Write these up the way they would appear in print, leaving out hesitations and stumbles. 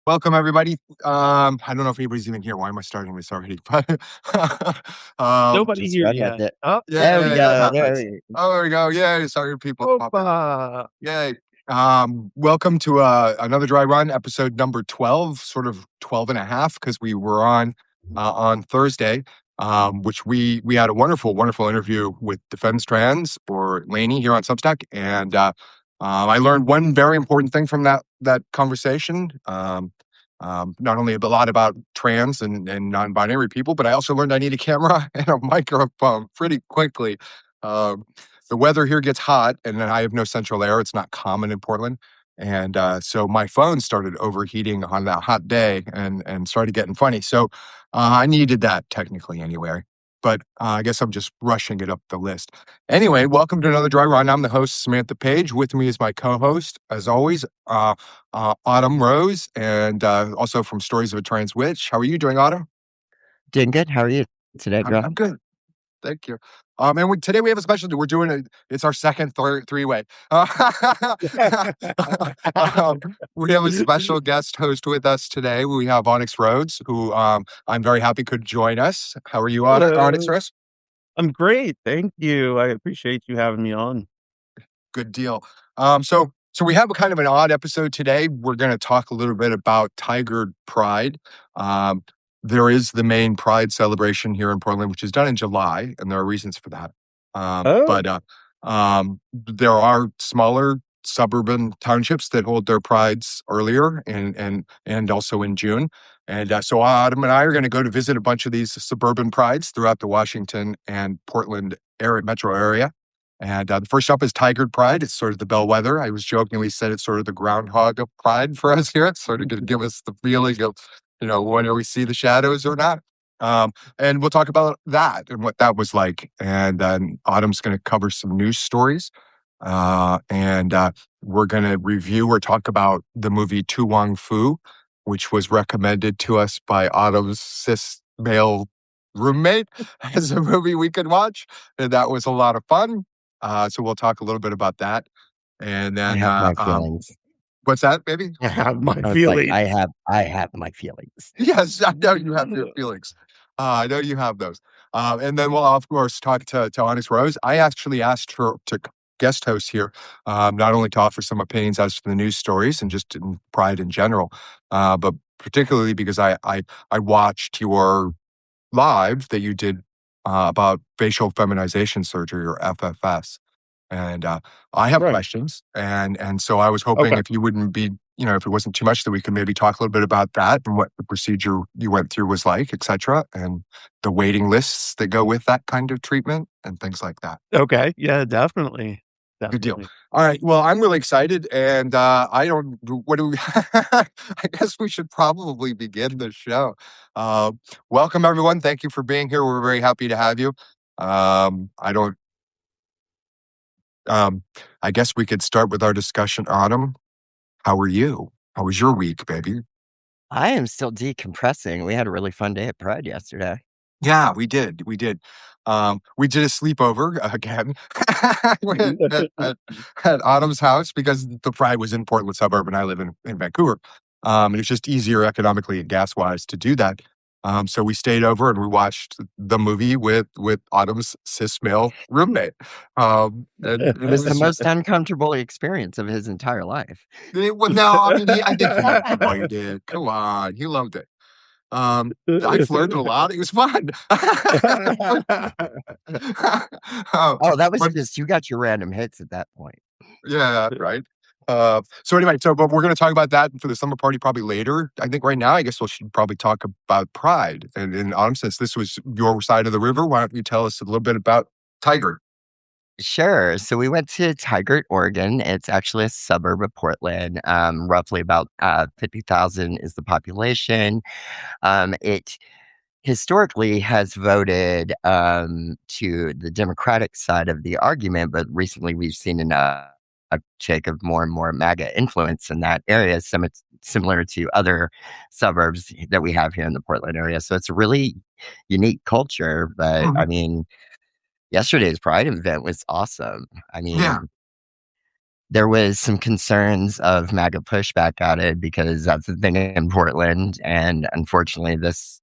Welcome, everybody. I don't know if anybody's even here. Why am I starting this already? But Nobody Just here right at yet. that. Oh, There we yeah, that go. happens. Oh, there we go. Yay! Sorry, people pop in. opa. Yay! Welcome to another dry run, episode number 12, sort of 12 and a half, because we were on Thursday, which we had a wonderful interview with Defense Trans or Lainey here on Substack, and I learned one very important thing from that conversation. Not only a lot about trans and non-binary people, but I also learned I need a camera and a microphone pretty quickly. Um, the weather here gets hot, and I have no central air. It's not common in Portland, and so my phone started overheating on that hot day and started getting funny. So I needed that technically anyway. But I guess I'm just rushing it up the list. Anyway, welcome to another Dry Run. I'm the host, Samantha Page. With me is my co-host, as always, Autumn Rose, and also from Stories of a Trans Witch. How are you doing, Autumn? Doing good. How are you today, I'm, girl? I'm good. Thank you. Today we have a special. We're doing it's our second three-way. We have a special guest host with us today. We have OnyxRose, who I'm very happy could join us. How are you, Hello. OnyxRose? I'm great. Thank you. I appreciate you having me on. Good deal. So we have a kind of an odd episode today. We're going to talk a little bit about Tigard Pride. Um, there is the main Pride celebration here in Portland, which is done in July, and there are reasons for that. Oh, But there are smaller suburban townships that hold their prides earlier and also in June. And so Autumn and I are going to go to visit a bunch of these suburban prides throughout the Washington and Portland metro area. And the first up is Tigard Pride. It's sort of the bellwether. I was jokingly said it's sort of the groundhog of Pride for us here. It's sort of going to give us the feeling of, whether we see the shadows or not. And we'll talk about that and what that was like. And then Autumn's going to cover some news stories. And we're going to review or talk about the movie Tu Wong Fu, which was recommended to us by Autumn's cis male roommate as a movie we could watch. And that was a lot of fun. So we'll talk a little bit about that. And I then, have my feelings. what's that, baby? I have my I was like, feelings. I have my feelings. Yes, I know you have your feelings. I know you have those. And then we'll, of course, talk to Onyx Rose. I actually asked her to guest host here, not only to offer some opinions as to the news stories and just in Pride in general, but particularly because I watched your live that you did about facial feminization surgery or FFS. And I have Right. questions, and so I was hoping Okay. if you wouldn't be, if it wasn't too much, that we could maybe talk a little bit about that and what the procedure you went through was like, et cetera, and the waiting lists that go with that kind of treatment and things like that. Okay. Yeah, definitely. Good deal. Definitely. All right. Well, I'm really excited, and I don't. What do we? I guess we should probably begin the show. Uh, Welcome, everyone. Thank you for being here. We're very happy to have you. I don't. I guess we could start with our discussion. Autumn, how are you? How was your week, baby? I am still decompressing. We had a really fun day at Pride yesterday. Yeah, we did. We did a sleepover again at Autumn's house because the Pride was in Portland suburb and I live in Vancouver. And it's just easier economically and gas wise to do that. So we stayed over and we watched the movie with Autumn's cis male roommate. And It was the most uncomfortable experience of his entire life. well, no, I mean, I think he enjoyed it. Come on, he loved it. I flirted a lot. It was fun. Oh, that was But just, you got your random hits at that point. yeah, right. So anyway, but we're going to talk about that for the summer party probably later. I think right now, I guess we should probably talk about Pride. And in Autumn, since this was your side of the river, why don't you tell us a little bit about Tigard? Sure. So we went to Tigard, Oregon. It's actually a suburb of Portland. Roughly about 50,000 is the population. It historically has voted to the Democratic side of the argument, but recently we've seen a uptick of more and more MAGA influence in that area. It's similar to other suburbs that we have here in the Portland area. So it's a really unique culture. But I Mhm. mean, yesterday's Pride event was awesome. I Yeah. mean, there was some concerns of MAGA pushback at it because that's the thing in Portland. And unfortunately, this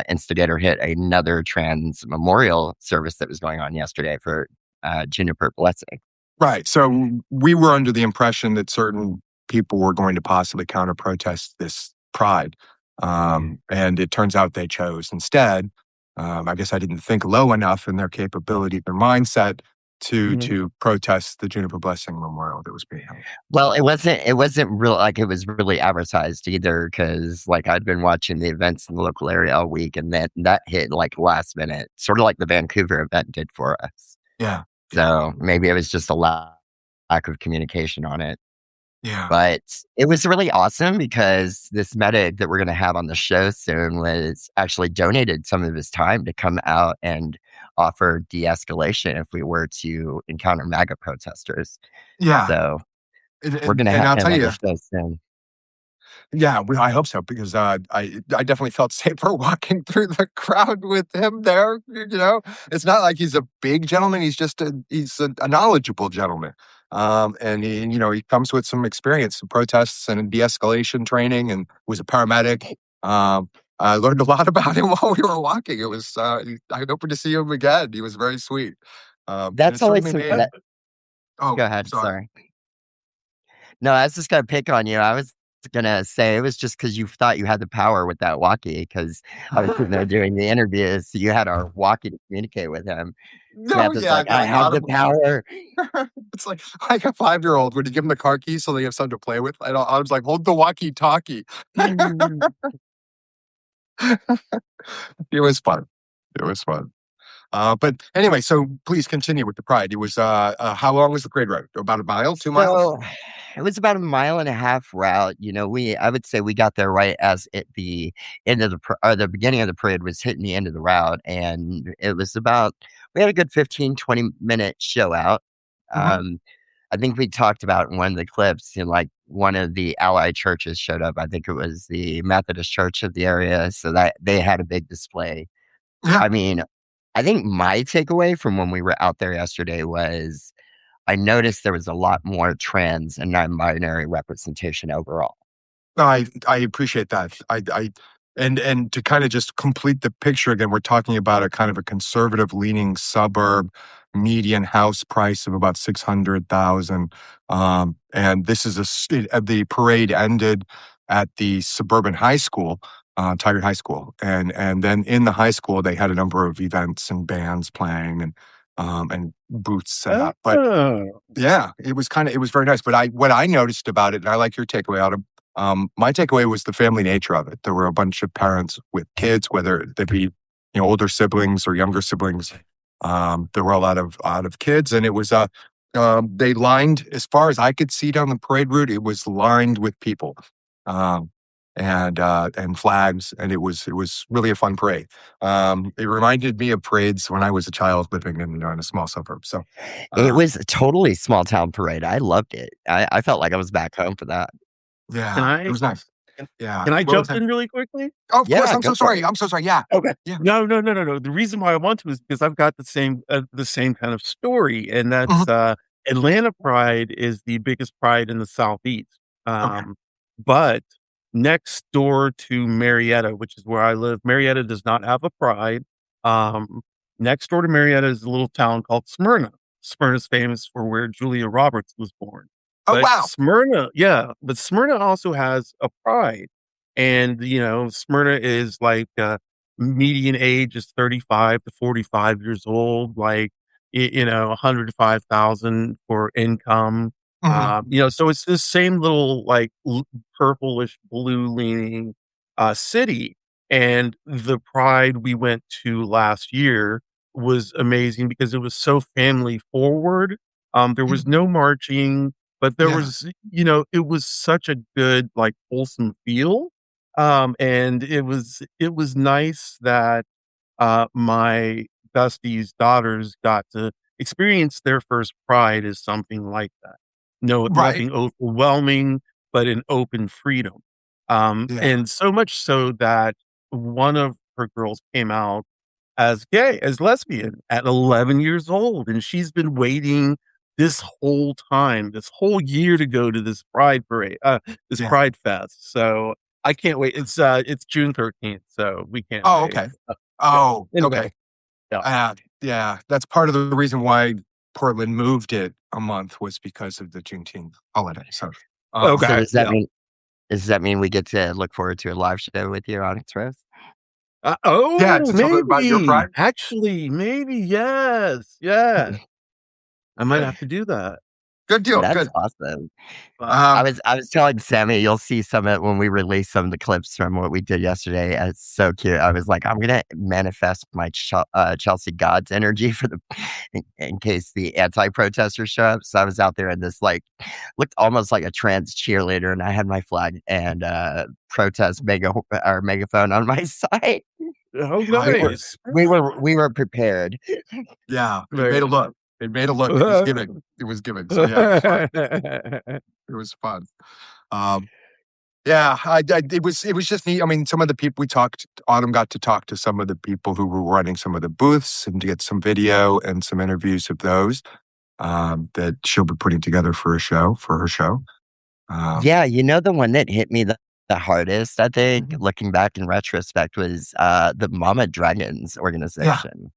instigator hit another trans memorial service that was going on yesterday for Juniper Blessing. Right. So we were under the impression that certain people were going to possibly counter protest this pride. And it turns out they chose instead. I guess I didn't think low enough in their capability, their mindset to protest the Juniper Blessing Memorial that was being held. Well, it wasn't real like it was really advertised either because like I'd been watching the events in the local area all week and that hit like last minute, sort of like the Vancouver event did for us. Yeah. So maybe it was just a lack of communication on it. Yeah. But it was really awesome because this medic that we're going to have on the show soon was actually donated some of his time to come out and offer de-escalation if we were to encounter MAGA protesters. Yeah. So And, we're going to and have I'll him tell on you, the show soon. yeah, I hope so because I definitely felt safer walking through the crowd with him there. It's not like he's a big gentleman; he's just he's a knowledgeable gentleman, and he comes with some experience in protests and in de-escalation training, and was a paramedic. I learned a lot about him while we were walking. It was I hope to see him again. He was very sweet. And it That's always certainly some, made. Oh, go ahead. sorry. Sorry. No, I was just going to pick on you. I was going to say it was just because you thought you had the power with that walkie because I was sitting there doing the interviews. So you had our walkie to communicate with him. No, Samantha's yeah, like, I I have thought the of. power. It's like a 5-year-old when you give them the car keys so they have something to play with. I was like, hold the walkie-talkie. It was fun. It was fun. But anyway, so please continue with the Pride. It was how long was the parade route? About a mile, 2 miles? So it was about a mile and a half route. I would say we got there right as the end of the beginning of the parade was hitting the end of the route. And it was we had a good 15-20 minute show out. Mhm. I think we talked about in one of the clips, like one of the allied churches showed up. I think it was the Methodist church of the area. So that they had a big display. Yeah. I mean, I think my takeaway from when we were out there yesterday was I noticed there was a lot more trans and non-binary representation overall. No, I appreciate that. And to kind of just complete the picture again, we're talking about a kind of a conservative leaning suburb, median house price of about 600,000. And this is the parade ended at the suburban high school, Tigard High School, and then in the high school they had a number of events and bands playing and booths set up. But Oh. yeah, it was very nice. But what I noticed about it, and I like your takeaway, Autumn. My takeaway was the family nature of it. There were a bunch of parents with kids, whether they be older siblings or younger siblings. There were a lot of kids, and it was they lined as far as I could see down the parade route. It was lined with people, um, and flags, and it was really a fun parade. It reminded me of parades when I was a child living in a small suburb. So It was a totally small town parade. I loved it. I felt like I was back home for that. yeah, it was nice. Can Yeah. can I Well, jump in really quickly? oh, of course. Yeah, I'm go so for sorry. it. I'm so sorry. Yeah. Okay. Yeah. No, no, no, no, no. The reason why I want to is because I've got the same kind of story, and Mhm. that's Atlanta Pride is the biggest pride in the Southeast. Okay. But next door to Marietta, which is where I live, Marietta does not have a pride. Um, Next door to Marietta is a little town called Smyrna. Smyrna's famous for where Julia Roberts was born. Oh, wow. But Smyrna also has a pride. And, Smyrna is like median age is 35 to 45 years old, like, 105,000 for income. Mhm. So it's this same little like purplish blue leaning city. And the pride we went to last year was amazing because it was so family forward. There was no marching, but there Yeah. was, it was such a good, like, wholesome feel. And it was nice that my bestie's daughters got to experience their first pride as something like that. No, Right. nothing overwhelming, but an open freedom. Yeah. And so much so that one of her girls came out as gay, as lesbian at 11 years old, and she's been waiting this whole time, this whole year to go to this Pride parade, this Yeah. Pride Fest. So I can't wait. It's June 13th, so we can't Oh, wait. okay. Yeah. Oh, Anyway, okay. yeah. Yeah. That's part of the reason why Portland moved it a month was because of the Juneteenth holiday. So, So Okay, yeah. does that mean we get to look forward to a live show with you on OnyxRose? yeah, Oh, to tell them about your maybe. pride. Actually, maybe. Yes. Yeah. I might have to do that. Good deal. That's Good. awesome. Wow. I was telling Sammy, you'll see some of when we release some of the clips from what we did yesterday. It's so cute. I was like, I'm gonna manifest my Chelsea Gods energy for the in case the anti-protesters show up. So I was out there in this like looked almost like a trans cheerleader, and I had my flag and protest megaphone on my side. Oh, I We were nice. we were prepared. Yeah, it made Very a look. It made a look. It was giving. It was giving. So yeah, it was fun. It was fun. Um, yeah, it was just neat. I mean, some of the people we talked, Autumn got to talk to some of the people who were running some of the booths and to get some video and some interviews of those that she'll be putting together for her show. Um, Yeah, you know the one that hit me the hardest, I think, Mhm. looking back in retrospect, was the Mama Dragons yeah, organization.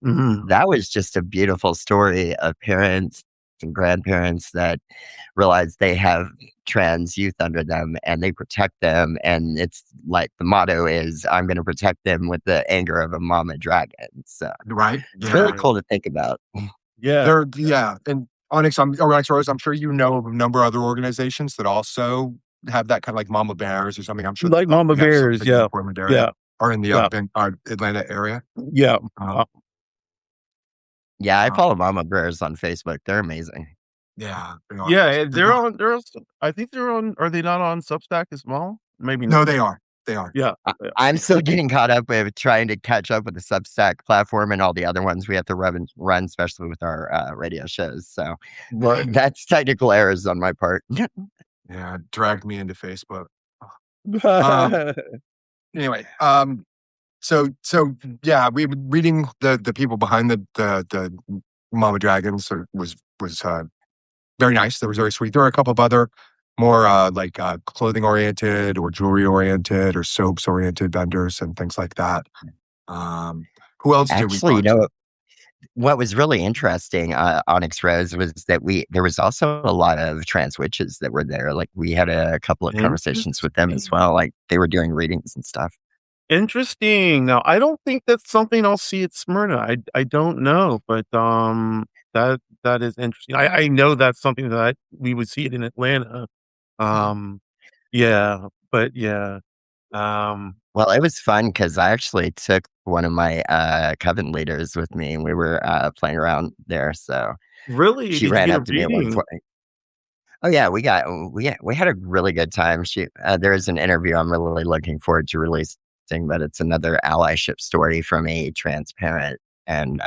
Mhm. That was just a beautiful story of parents and grandparents that realize they have trans youth under them and they protect them. And it's like the motto is, I'm going to protect them with the anger of a mama dragon. So right. it's really Yeah, Right. cool to think about. Yeah. there. Yeah, and Onyx Rose. I'm sure you know of a number of other organizations that also have that kind of like Mama Bears or something. I'm sure Like Mama we have Bears, something in the yeah. Portland area Yeah. or in the Yeah. Atlanta area. Yeah. Um, Yeah, I uh, follow Mama Bears on Facebook. They're amazing. yeah, they are. Yeah, They they're are. on I think they're on, are they not on Substack as well? Maybe No, not. they are. They are. Yeah. I'm still getting caught up with trying to catch up with the Substack platform and all the other ones we have to run, especially with our radio shows. So Right. that's technical errors on my part. Yeah, dragged me into Facebook. Um, anyway, so yeah, we were reading the people behind the Mama Dragons was very nice. That was very sweet. There are a couple of other more like clothing oriented or jewelry oriented or soaps oriented vendors and things like that. Um, who else did we Actually, you talk to? know what was really interesting, Onyx Rose, was that we there was also a lot of trans witches that were there. Like we had a couple of conversations with them as Interesting. well. Like they were doing readings and stuff. Interesting. Now, I don't think that's something I'll see at Smyrna. I don't know, but that is interesting. I know that's something that we would see it in Atlanta. Um, yeah, but yeah. Um, Well, it was fun because I actually took one of my coven leaders with me, and we were playing around there. So really, she did you ran get a up to me at one reading? point. Oh yeah, we had a really good time. There is an interview I'm really looking forward to releasing, but it's another allyship story from a trans parent and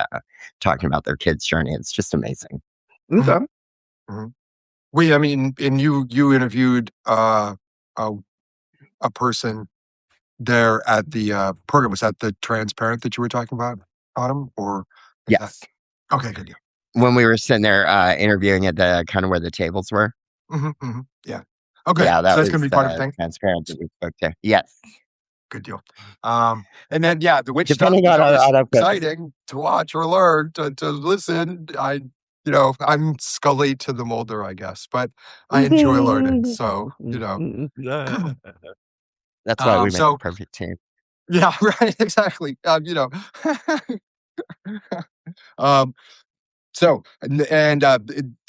talking about their kid's journey. It's just amazing. Mhm, Okay. mhm. I mean, and you interviewed a a person there at the program. Was that the transparent that you were talking about, Autumn? Or is that Yes, okay? Good deal. Yeah. when we were sitting there interviewing at the kind of where the tables were. Yeah. Oh, good. Yeah, So that that's going was to be part of the the thing. transparent that we spoke to. Yes, Good deal. And then yeah, the witch stuff depending is always on our questions. exciting to watch or learn to listen. I'm Scully to the Mulder, I guess, but I enjoy learning. So That's why we make the so perfect team. yeah, right, exactly. Um, So,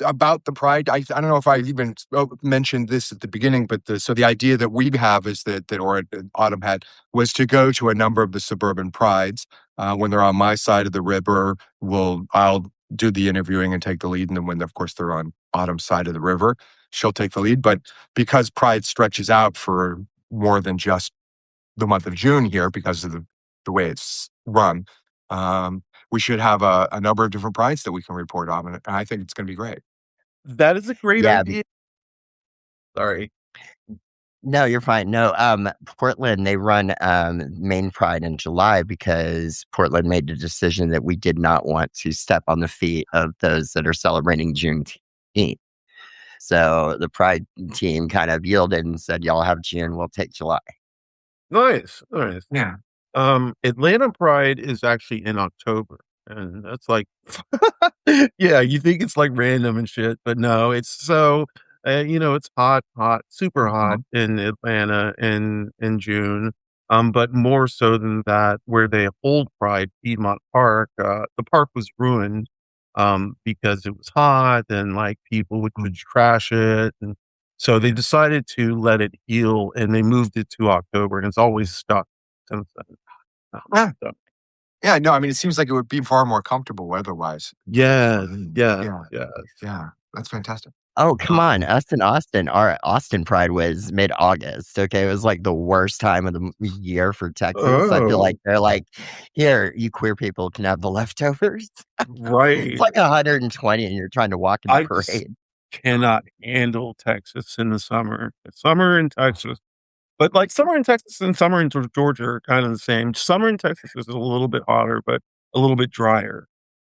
about the pride, I don't know if I even mentioned this at the beginning, but the idea that we have is or Autumn had, was to go to a number of the suburban prides. When they're on my side of the river, I'll do the interviewing and take the lead. And then when, of course, they're on Autumn's side of the river, she'll take the lead. But because pride stretches out for more than just the month of June here because of the way it's run, we should have a number of different prides that we can report on, and I think it's going to be great. That is a great Yeah, idea. Sorry. No, you're fine. No, Portland, they run Main Pride in July because Portland made the decision that we did not want to step on the feet of those that are celebrating Juneteenth. So the Pride team kind of yielded and said, "Y'all have June, we'll take July." Nice, nice. Yeah. Atlanta Pride is actually in October, and that's like, yeah, you think it's like random and shit, but no, it's so, it's hot, hot, super hot Mhm. in Atlanta in June. But more so than that, where they hold Pride, Piedmont Park, the park was ruined, because it was hot and like people would trash it, and so they decided to let it heal, and they moved it to October, and it's always stuck since then. Yeah. So Yeah, no, I mean, it seems like it would be far more comfortable weather-wise. yes, Mhm. yes, Yeah, yes. yeah, that's fantastic. Oh, come on. Um, Us in Austin, our Austin Pride was mid-August. Okay. It was like the worst time of the year for Texas. I feel like Oh, they're like, here, you queer people can have the leftovers. It's right. like 120 and you're trying to walk in the I just parade. cannot handle Texas in the summer. Summer in Texas, but like summer in Texas and summer in Georgia are kind of the same. Summer in Texas is a little bit hotter, but a little bit drier.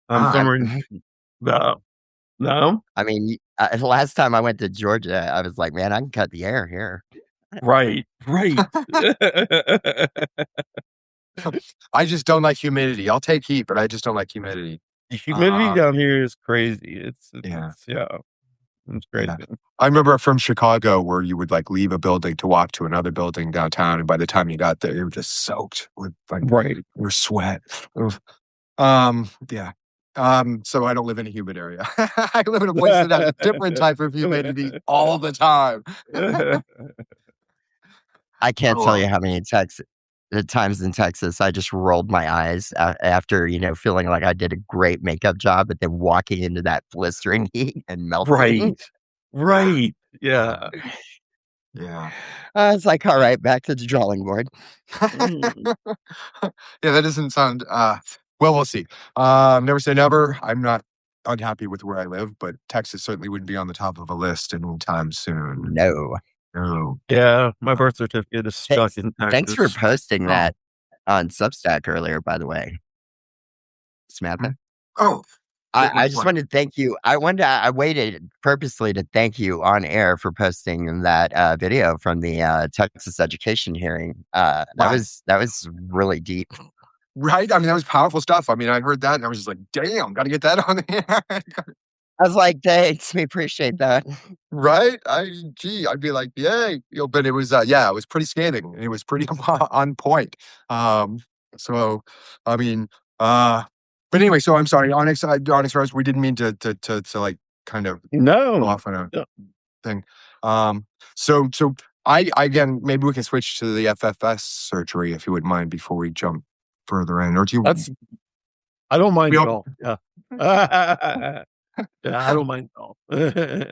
I Summer in no, no, I mean, the last time I went to Georgia, I was like, man, I can cut the air here. right, right. I just don't like humidity. I'll take heat, but I just don't like humidity. The humidity Uh, down here is crazy. yeah, Yeah, it's yeah. crazy. I remember from Chicago where you would like leave a building to walk to another building downtown, and by the time you got there, you were just soaked with like Right. your sweat. Oof. Yeah. So I don't live in a humid area. I live in a place that has a different type of humidity all the time. I can't tell Oh, you how many the times in Texas I just rolled my eyes after, feeling like I did a great makeup job, but then walking into that blistering heat and melting. Right. Right. Yeah. yeah. It's like, all right, back to the drawing board. Mm. Yeah, that doesn't sound well, we'll see. Never say never. I'm not unhappy with where I live, but Texas certainly wouldn't be on the top of a list anytime soon. No. No. Yeah, my Uh, birth certificate is Hey, stuck in thanks for Texas. posting oh. that on Substack earlier, by the way, Samantha. Mhm. Oh. I Which just one? wanted to thank you. I waited purposely to thank you on air for posting that video from the Texas education hearing. Right. That was really deep. Right? I mean, that was powerful stuff. I mean, I heard that and I was just like, damn, gotta get that on the air. I was like, thanks, we appreciate that. Right? I'd be like, yay. But it was yeah, it was pretty scathing. It was pretty on point. Um, so I mean, uh but anyway, so I'm sorry, Onyx Rose, we didn't mean to like kind of go No. off on a No. thing. Um so I again maybe we can switch to the FFS surgery if you wouldn't mind before we jump further in. Or do you That's I don't we mind at all all. Yeah. Yeah, I don't mind at all.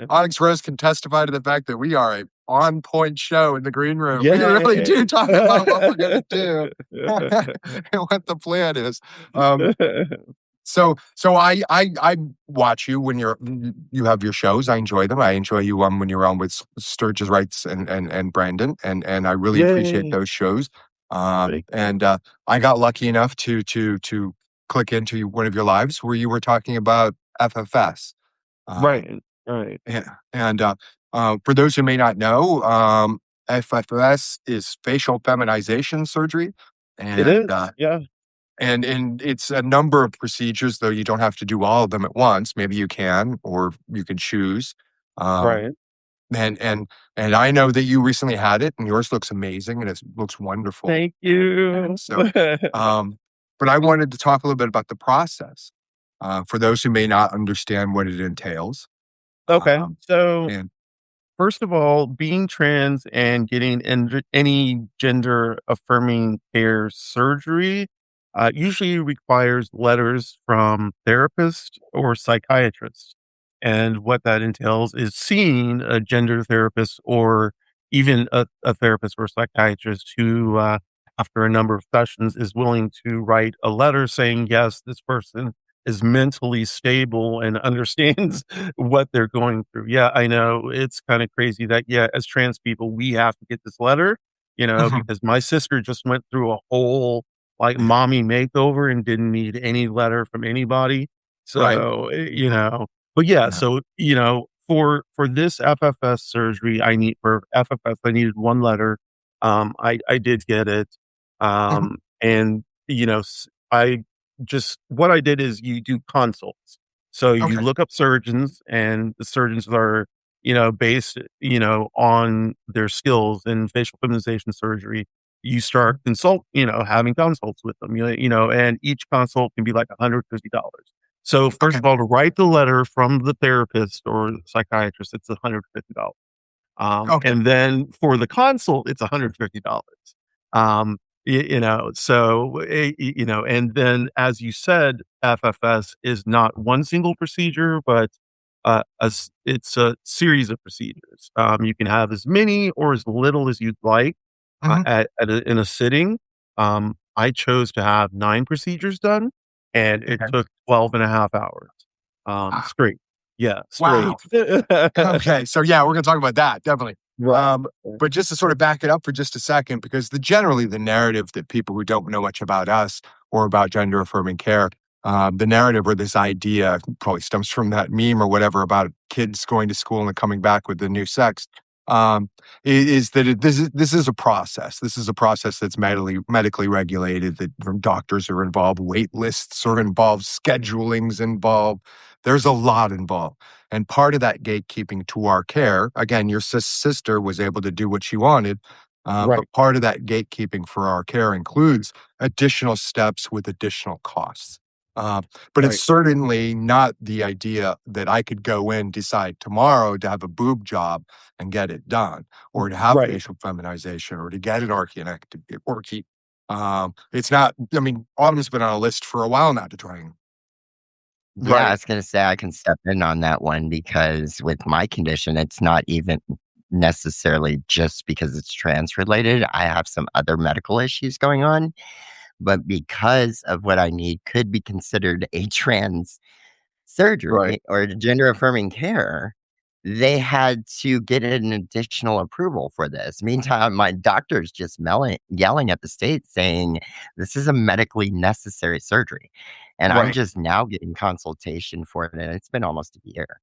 Onyx Rose can testify to the fact that we are a on point show in the green room. We really Yay. do talk about what we're gonna do and what the plan is. Um, so I watch you when you have your shows. I enjoy them. I enjoy you when you're on with Sturgis Wrights and Brandon, and I really appreciate Yay. those shows. Thank And I got lucky enough to click into one of your lives where you were talking about FFS. Um, right, right. yeah, and for those who may not know, FFS is facial feminization surgery, It and is, yeah, and it's a number of procedures, though you don't have to do all of them at once. Maybe you can, or you can choose. Um, right. and and and I know that you recently had it, and yours looks amazing, and it looks wonderful. Thank And you. so, but I wanted to talk a little bit about the process for those who may not understand what it entails. Okay, Um, so and first of all, being trans and getting any gender affirming care surgery usually requires letters from therapists or psychiatrists. And what that entails is seeing a gender therapist or even a therapist or psychiatrist who, after a number of sessions, is willing to write a letter saying, yes, this person is mentally stable and understands what they're going through. Yeah, I know it's kind of crazy that, yeah, as trans people, we have to get this letter, Mhm. because my sister just went through a whole like mommy makeover and didn't need any letter from anybody. Right. So, but yeah, Yeah. so, for this FFS surgery, for FFS, I needed one letter. I did get it. Mhm. And, I just, what I did is you do consults. So you Okay. look up surgeons, and the surgeons are, based, on their skills in facial feminization surgery. You start having consults with them, and each consult can be like $150. So first Okay. of all, to write the letter from the therapist or the psychiatrist, it's $150. Okay. And then for the consult, it's $150. So, and then as you said, FFS is not one single procedure, but it's a series of procedures. You can have as many or as little as you'd like Mhm. in a sitting. I chose to have 9 procedures done, and it Okay. took 12 and a half hours Ah, straight. Yeah, wow. straight. Okay, so yeah, we're gonna talk about that, definitely. Right. Um, but just to sort of back it up for just a second, because generally the narrative that people who don't know much about us or about gender affirming care, the narrative or this idea probably stems from that meme or whatever about kids going to school and then coming back with the new sex. Um, is that this is a process. This is a process that's medically regulated. That doctors are involved, wait lists are involved, scheduling's involved. There's a lot involved. And part of that gatekeeping to our care, again, your sister was able to do what she wanted, but Right. part of that gatekeeping for our care includes additional steps with additional costs. Uh, but it's Right. certainly not the idea that I could go in, decide tomorrow to have a boob job and get it done, or to have Right. facial feminization, or to get an orchi. It's not. I mean, Autumn's been on a list for a while now to try and. Yeah, I Right. was gonna say I can step in on that one because with my condition, it's not even necessarily just because it's trans related. I have some other medical issues going on, but because of what I need could be considered a trans Right. surgery or gender affirming care, they had to get an additional approval for this. Meantime, my doctor's just yelling at the state saying this is a medically necessary surgery. And I'm Right. just now getting consultation for it. And it's been almost a year.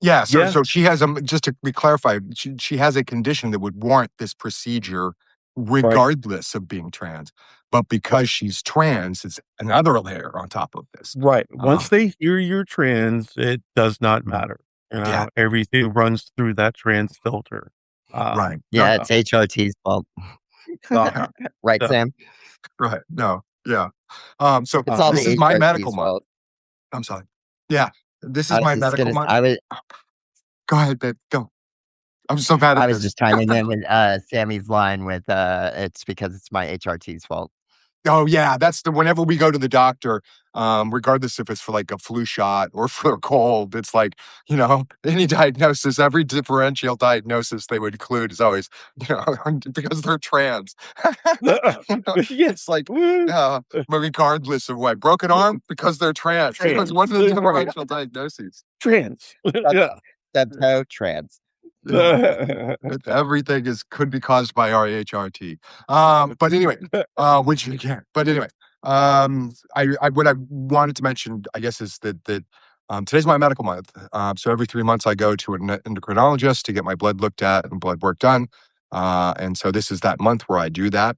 Yeah, so Yeah. so she has just to be clarified, she has a condition that would warrant this procedure Right. regardless of being trans. But because she's trans, it's another layer on top of this. Right. Once Um, they hear you're trans, it does not matter. yeah, Everything runs through that trans filter. right. No, Yeah, it's HOT's fault. Uh-huh. Right, So, Sam? right. No, yeah. So It's all uh-huh. this the is my medical HOT's month. fault. I'm sorry. Yeah, this I is was my just medical gonna, month. I was, Go ahead, babe. Go. I'm so bad I at was this. just chiming in with Sammy's line with, it's because it's my HRT's fault. Oh yeah, that's the whenever we go to the doctor, regardless if it's for like a flu shot or for a cold, it's like, any diagnosis, every differential diagnosis they would include is always, because they're trans. Yeah. It's like, Woo. uh, regardless of what, broken arm because they're trans. It was Trans. one of the Right. differential diagnoses. Trans. Step, Yeah. step toe trans. Yeah. Everything could be caused by RHRT. But anyway, which you can't. But anyway, I what I wanted to mention, I guess, is that today's my medical month. So every 3 months I go to an endocrinologist to get my blood looked at and blood work done. And so this is that month where I do that.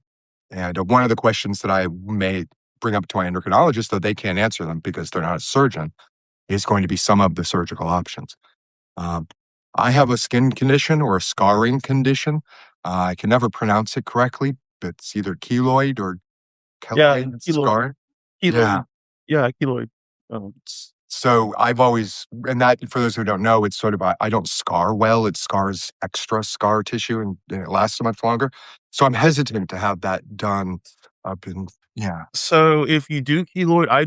And one of the questions that I may bring up to my endocrinologist, though they can't answer them because they're not a surgeon, is going to be some of the surgical options. Um, I have a skin condition or a scarring condition. I can never pronounce it correctly, but it's either keloid or Yeah. keloid Keloid. scar. Yeah. Keloid. Yeah. Keloid. So I've always, and that for those who don't know, it's sort of, I don't scar well. It scars extra scar tissue and it lasts much longer. So I'm hesitant to have that done up in, yeah. So if you do keloid, I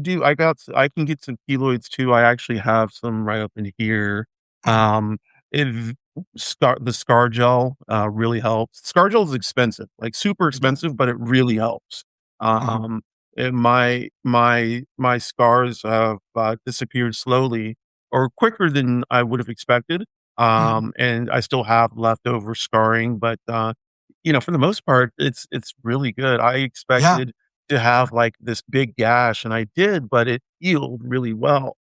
can get some keloids too. I actually have some right up in here. Um, it the scar gel really helps. Scar gel is expensive, like super expensive, but it really helps. Mhm. Um, And my scars have disappeared slowly or quicker than I would have expected. Mhm. And I still have leftover scarring, but for the most part, it's really good. I Yeah. expected to have like this big gash, and I did, but it healed really well.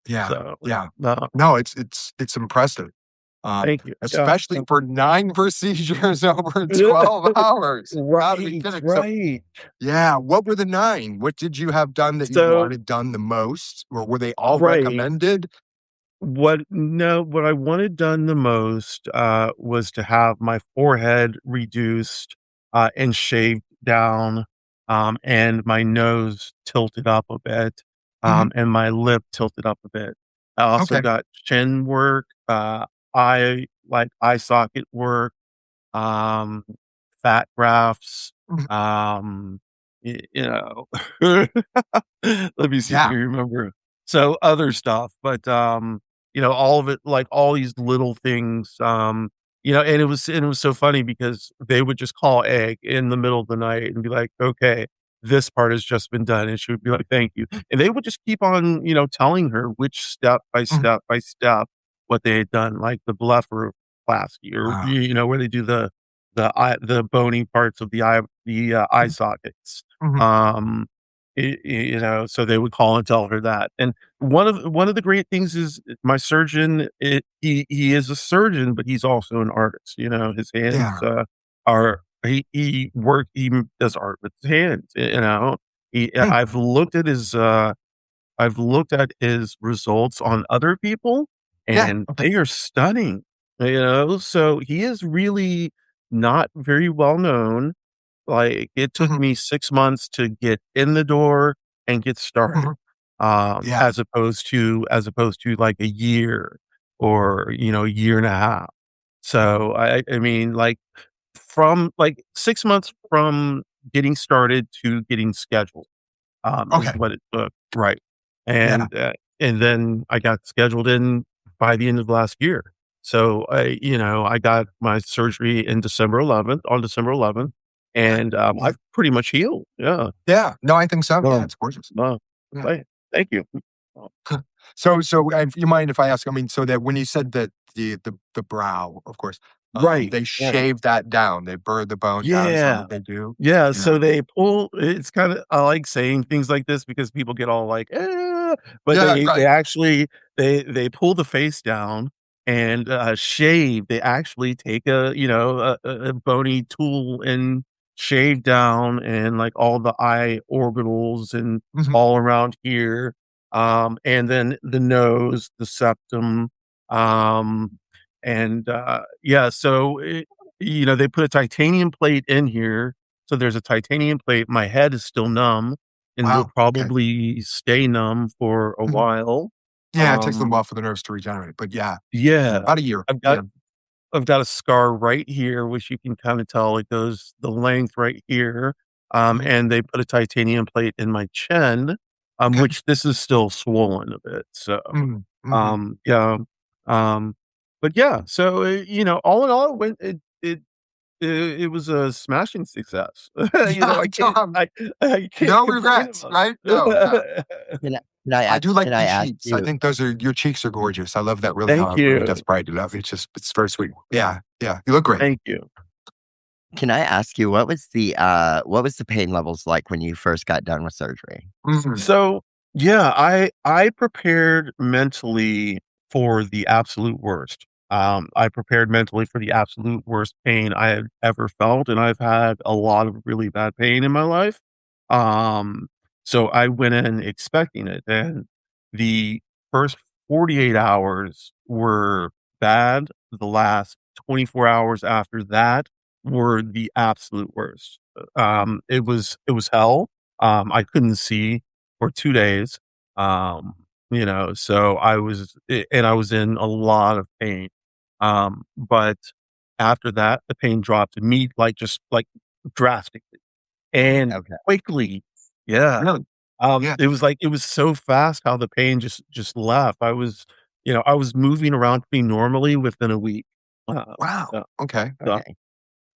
Yeah. So, Yeah. no, No, it's impressive. thank you. Yeah. Especially for 9 procedures over 12 hours. Gotta be Right, kidding. So, right. yeah, what were the 9? What did you have done that you So, wanted done the most, or were they all right. recommended? What I wanted done the most, was to have my forehead reduced, and shaved down, and my nose tilted up a bit, Mhm. and my lip tilted up a bit. I also Okay. got chin work, eye socket work, um, fat grafts, Mhm. um, you know, let me see if I Yeah. can remember. So other stuff, but all of it, like all these little things, and it was so funny because they would just call Egg in the middle of the night and be like, "Okay, this part has just been done," and she would be like, "Thank you," and they would just keep on, telling her which step by Mhm. step by step what they had done, like the blepharoplasty, or Wow. where they do the bony parts of eye Mhm. sockets. Mhm. Um, so they would call and tell her that. And one of the great things is my surgeon. He is a surgeon, but he's also an artist. His hands Yeah. are he does art with his hands. Hmm. I've looked at his results on other people, Yeah. and Okay. they are stunning, so he is really not very well known. Like, it took Mhm. me 6 months to get in the door and get started, Mhm. Yeah. as opposed to, like, a year or, a year and a half. So, I mean, like, from, like, 6 months from getting started to getting scheduled, is Okay. what it took, right, Yeah. and then I got scheduled in by the end of last year. So, I got my surgery on December 11th, Yeah. and, Yeah. I've pretty much healed, yeah. Yeah. No, I think so. Yeah, No, it's gorgeous. no, Yeah. thank you. Oh, So, you mind if I ask, I mean, so that when you said that the brow, of course, right, they right. shave that down, they burr the bone down, is that Yeah. what they do? Yeah, Yeah. so it's kinda I like saying things like this because people get all like, but Yeah, they right. actually they pull the face down and, shave. They actually take a bony tool and shave down and, like, all the eye orbitals and Mhm. all around here, and then the nose, the septum, um, and, yeah, so they put a titanium plate in here, so there's a titanium plate. My head is still numb and will Wow, okay. probably stay numb for a Mhm. while. Yeah, it takes a little while for the nerves to regenerate, but yeah, Yeah. about a year. I've got Yeah. I've got a scar right here, which you can kinda tell it goes the length right here, Mhm. and they put a titanium plate in my chin, Okay. which this is still swollen a bit, so, Mhm. Mhm. yeah, um, but yeah, so, all in all, it was a smashing success. Yeah, I can't I can't no complain regrets, about right? No, yeah. it. I do like Can I your ask cheeks. I you think those are your cheeks are gorgeous. I love that really Thank how really does you. brighten it up. It's very sweet. Yeah, yeah, you look great. Thank you. can I ask you what was the pain levels like when you first got done with surgery? Mhm. So, yeah, I prepared mentally for the absolute worst. I prepared mentally for the absolute worst pain I had ever felt, and I've had a lot of really bad pain in my life. Um, so I went in expecting it, and the first 48 hours were bad. The last 24 hours after that were the absolute worst. It was hell. I couldn't see for 2 days, so I was in a lot of pain, but after that, the pain dropped like, just, like, drastically and Okay. quickly. Yeah. Really? Yeah. It was so fast how the pain just left. I was moving around pretty normally within a week. Wow. Yeah, Okay. so Okay.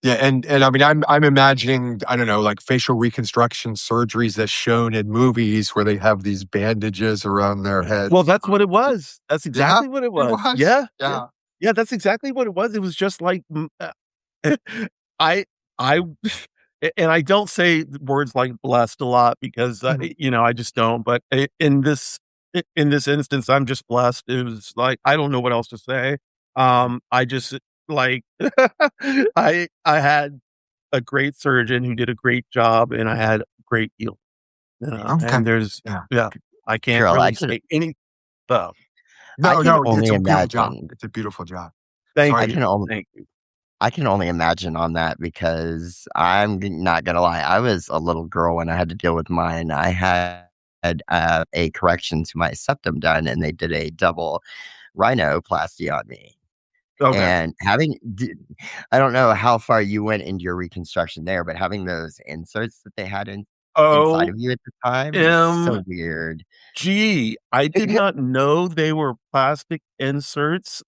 Yeah, and I mean, I'm imagining, I don't know, like facial reconstruction surgeries that's shown in movies where they have these bandages around their Well, heads. that's what it was. That's Yeah, exactly what it it was. was. Yeah, yeah. Yeah. Yeah, that's exactly what it was. It was just like, I I and I don't say words like blessed a lot because, Mhm. I just don't, but in this instance, I'm just blessed. It was like, I don't know what else to say. I just, like, I had a great surgeon who did a great job, and I had great heal, Okay. and there's Yeah. yeah, I can't Carol, really say any uh, I No, can no, it's only a beautiful job. imagine. It's a beautiful job. thank I Sorry. you, can only thank you. I can only imagine on that because not gonna lie, I was a little girl when I had to deal with mine. I had a correction to my septum done, and they did a double rhinoplasty on me. Okay. And I don't know how far you went into your reconstruction there, but having those inserts that they had inside of you at the time was so weird. OMG, I did not know they were plastic inserts.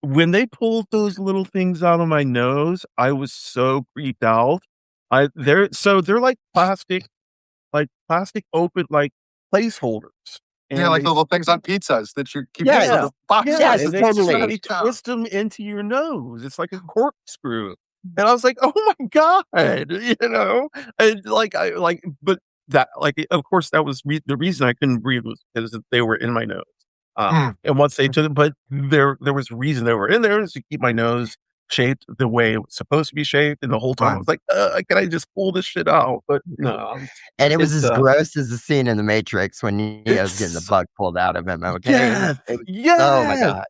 When they pulled those little things out of my nose, I was so creeped out. They're like plastic open, like placeholders, Yeah, and like the little things on pizzas that you keep in yeah, Yes, little boxes. yeah, yes, and totally. they twist them into your nose. It's like a corkscrew, and I was like, "Oh my god," and but of course, that was the reason I couldn't breathe was because they were in my nose. Mm, And once they took it, but there was a reason they were in there is to keep my nose shaped the way it was supposed to be shaped, and the whole time I right. was like, can I just pull this shit out?" But no, And it was it's as gross as the scene in The Matrix when Neo's getting the it's bug pulled out of him, okay? yes, It was oh my yes. god.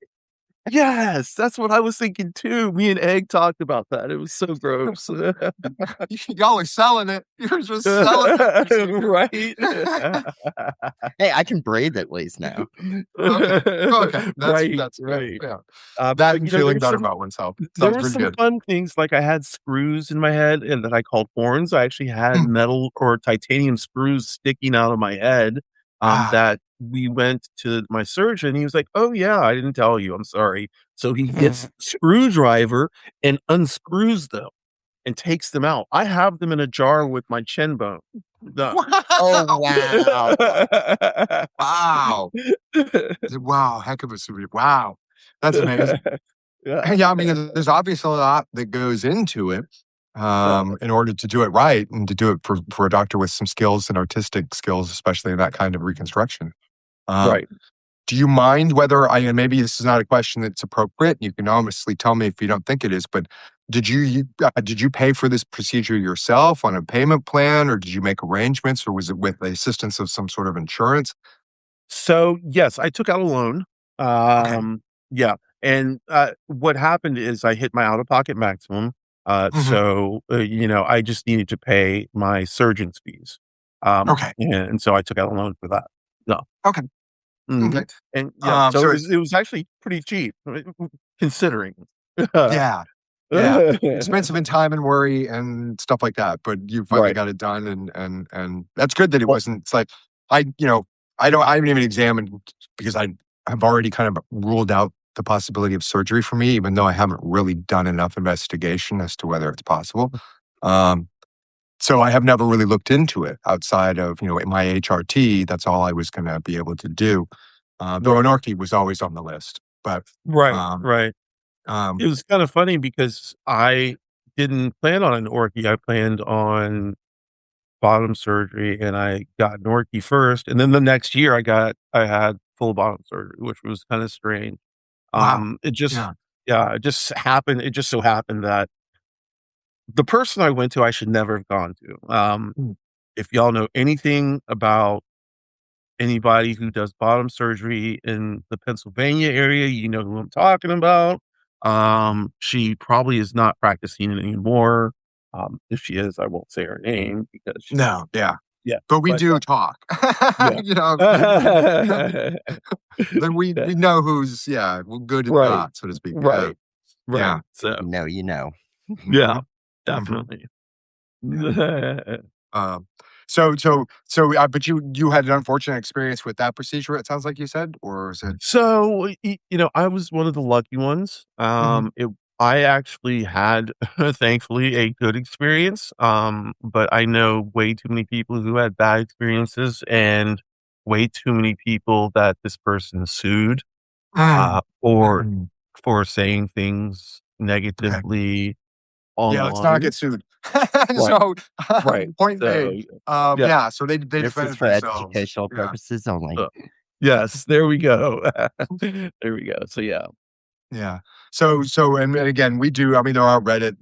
Yes, that's what I was thinking too. Me and Egg talked about that. It was so gross. Y'all are selling it. You're just selling that procedure. Right? Hey, I can breathe at least now. Okay. Okay. Right, That's good. right. Yeah. But, That and feeling better about oneself. there Sounds were pretty some good. fun things, like I had screws in my head and that I called horns. I actually had Mm. metal or titanium screws sticking out of my head, Ah. that we went to my surgeon. He was like, "Oh, yeah, I didn't tell you. I'm sorry." So he gets a screwdriver and unscrews them and takes them out. I have them in a jar with my chin bone. Done. Oh, Wow. wow. Wow. Wow. Heck of a story. Wow. That's amazing. Yeah, Yeah, I mean, there's obviously a lot that goes into it yeah, in order to do it right and to do it for a doctor with some skills and artistic skills, especially in that kind of reconstruction. Um, right. do you mind whether and maybe this is not a question that's appropriate? You can honestly tell me if you don't think it is, but did you pay for this procedure yourself on a payment plan, or did you make arrangements, or was it with the assistance of some sort of insurance? So, yes, I took out a loan. Okay. Yeah, and, what happened is I hit my out-of-pocket maximum, Hmm. I just needed to pay my surgeon's fees, Okay. and so I took out a loan for that. No. Okay. Okay. Mhm, and yeah, so So it was actually pretty cheap, considering. yeah. Yeah, expensive in time and worry and stuff like that, but you finally Right. got it done, and that's good that it Well, wasn't. It's like I haven't even examined because I have already kind of ruled out the possibility of surgery for me, even though I haven't really done enough investigation as to whether it's possible. Um, so I have never really looked into it outside of my HRT. That's all I was going to be able to do. Though right, an orchi was always on the list, but right, um, right. It um, was kinda funny because I didn't plan on an orky, I planned on bottom surgery, and I got an orky first, and then the next year I had full bottom surgery, which was kinda strange. wow, It just yeah. yeah, it just so happened that the person I went to, I should never have gone to. If y'all know anything about anybody who does bottom surgery in the Pennsylvania area, you know who I'm talking about. She probably is not practicing anymore. If she is, I won't say her name because No, yeah. yeah, But we but do talk. yeah. Then we know who's, yeah, well, good and Right, not, so to speak. Yeah. right, Yeah. right. So, No, you know. yeah, Mhm. definitely. Yeah. Um, but you had an unfortunate experience with that procedure, it sounds like you said, or is it? So, I was one of the lucky ones. Mhm. I actually had, thankfully, a good experience. But I know way too many people who had bad experiences, and way too many people that this person sued, Mm, or mm, for saying things okay. negatively Yeah, let's not online. get sued. Right, So, right. point So, made. yeah. Yeah, so they This is defended for themselves. educational Yeah. purposes only. Yes, there we go. There we go. So, yeah. Yeah. So, and again, we do. I mean, there are Reddit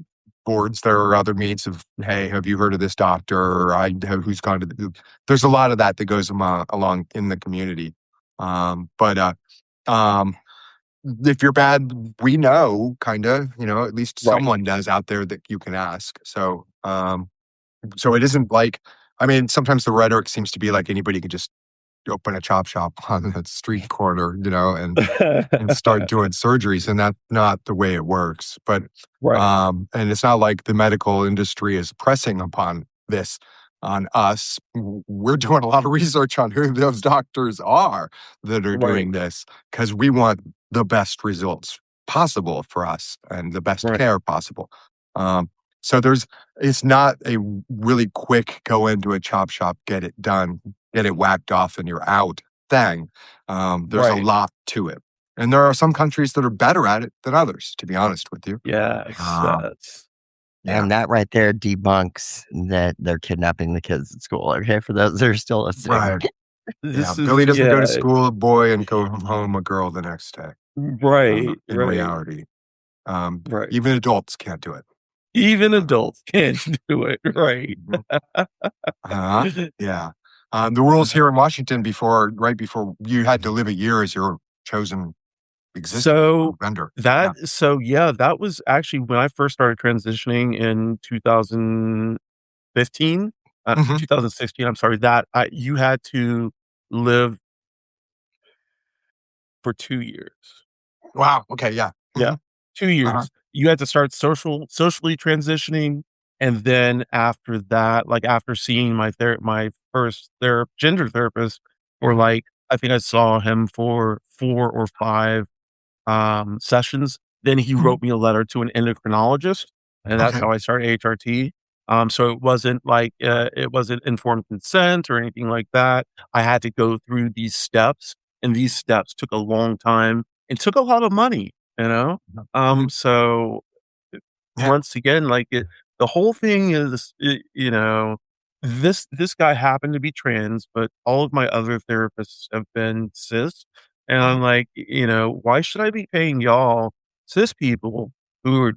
boards. There are other means of, hey, have you heard of this doctor? Or I have who's gone to there's a lot of that that goes along in the community. But um, if you're bad, we know, kind of, at least Right, someone does out there that you can ask. So it isn't like, I mean, sometimes the rhetoric seems to be like anybody could just open a chop shop on the street corner, and start doing surgeries, and that's not the way it works. But right, and it's not like the medical industry is pressing upon this on us. We're doing a lot of research on who those doctors are that are right, doing this because we want the best results possible for us and the best right, care possible. Um, so it's not a really quick go into a chop shop, get it done, get it whacked off, and you're out thing. There's a right. lot to it. And there are some countries that are better at it than others, to be honest with you. Yes, Um, yes. yeah, And that right there debunks that they're kidnapping the kids at school. Okay, for those that are still listening. right. Yeah, This is Billy doesn't go to yeah, school a boy and go home a girl the next day. right, In right, reality, right. even adults can't do it. Even Uh, adults can't do it, right. mhm. Yeah. The rules here in Washington right before you had to live a year as your chosen existing So, vendor. Yeah. yeah, that was actually when I first started transitioning in 2015, Hmm. 2016, I'm sorry, that I you had to live for 2 years. Wow. Okay. Yeah. Yeah, Hmm. 2 Uh-huh. years. You had to start socially transitioning, and then after that, like, after seeing my first gender therapist for, Hmm. like, I think I saw him for 4 or 5, sessions, then he Hmm. wrote me a letter to an endocrinologist, and that's Okay. how I started HRT. So it wasn't like, it wasn't informed consent or anything like that. I had to go through these steps, and these steps took a long time and took a lot of money, you know? Mhm. So Yeah. once again, like the whole thing is, this guy happened to be trans, but all of my other therapists have been cis, and I'm like, why should I be paying y'all cis people who are,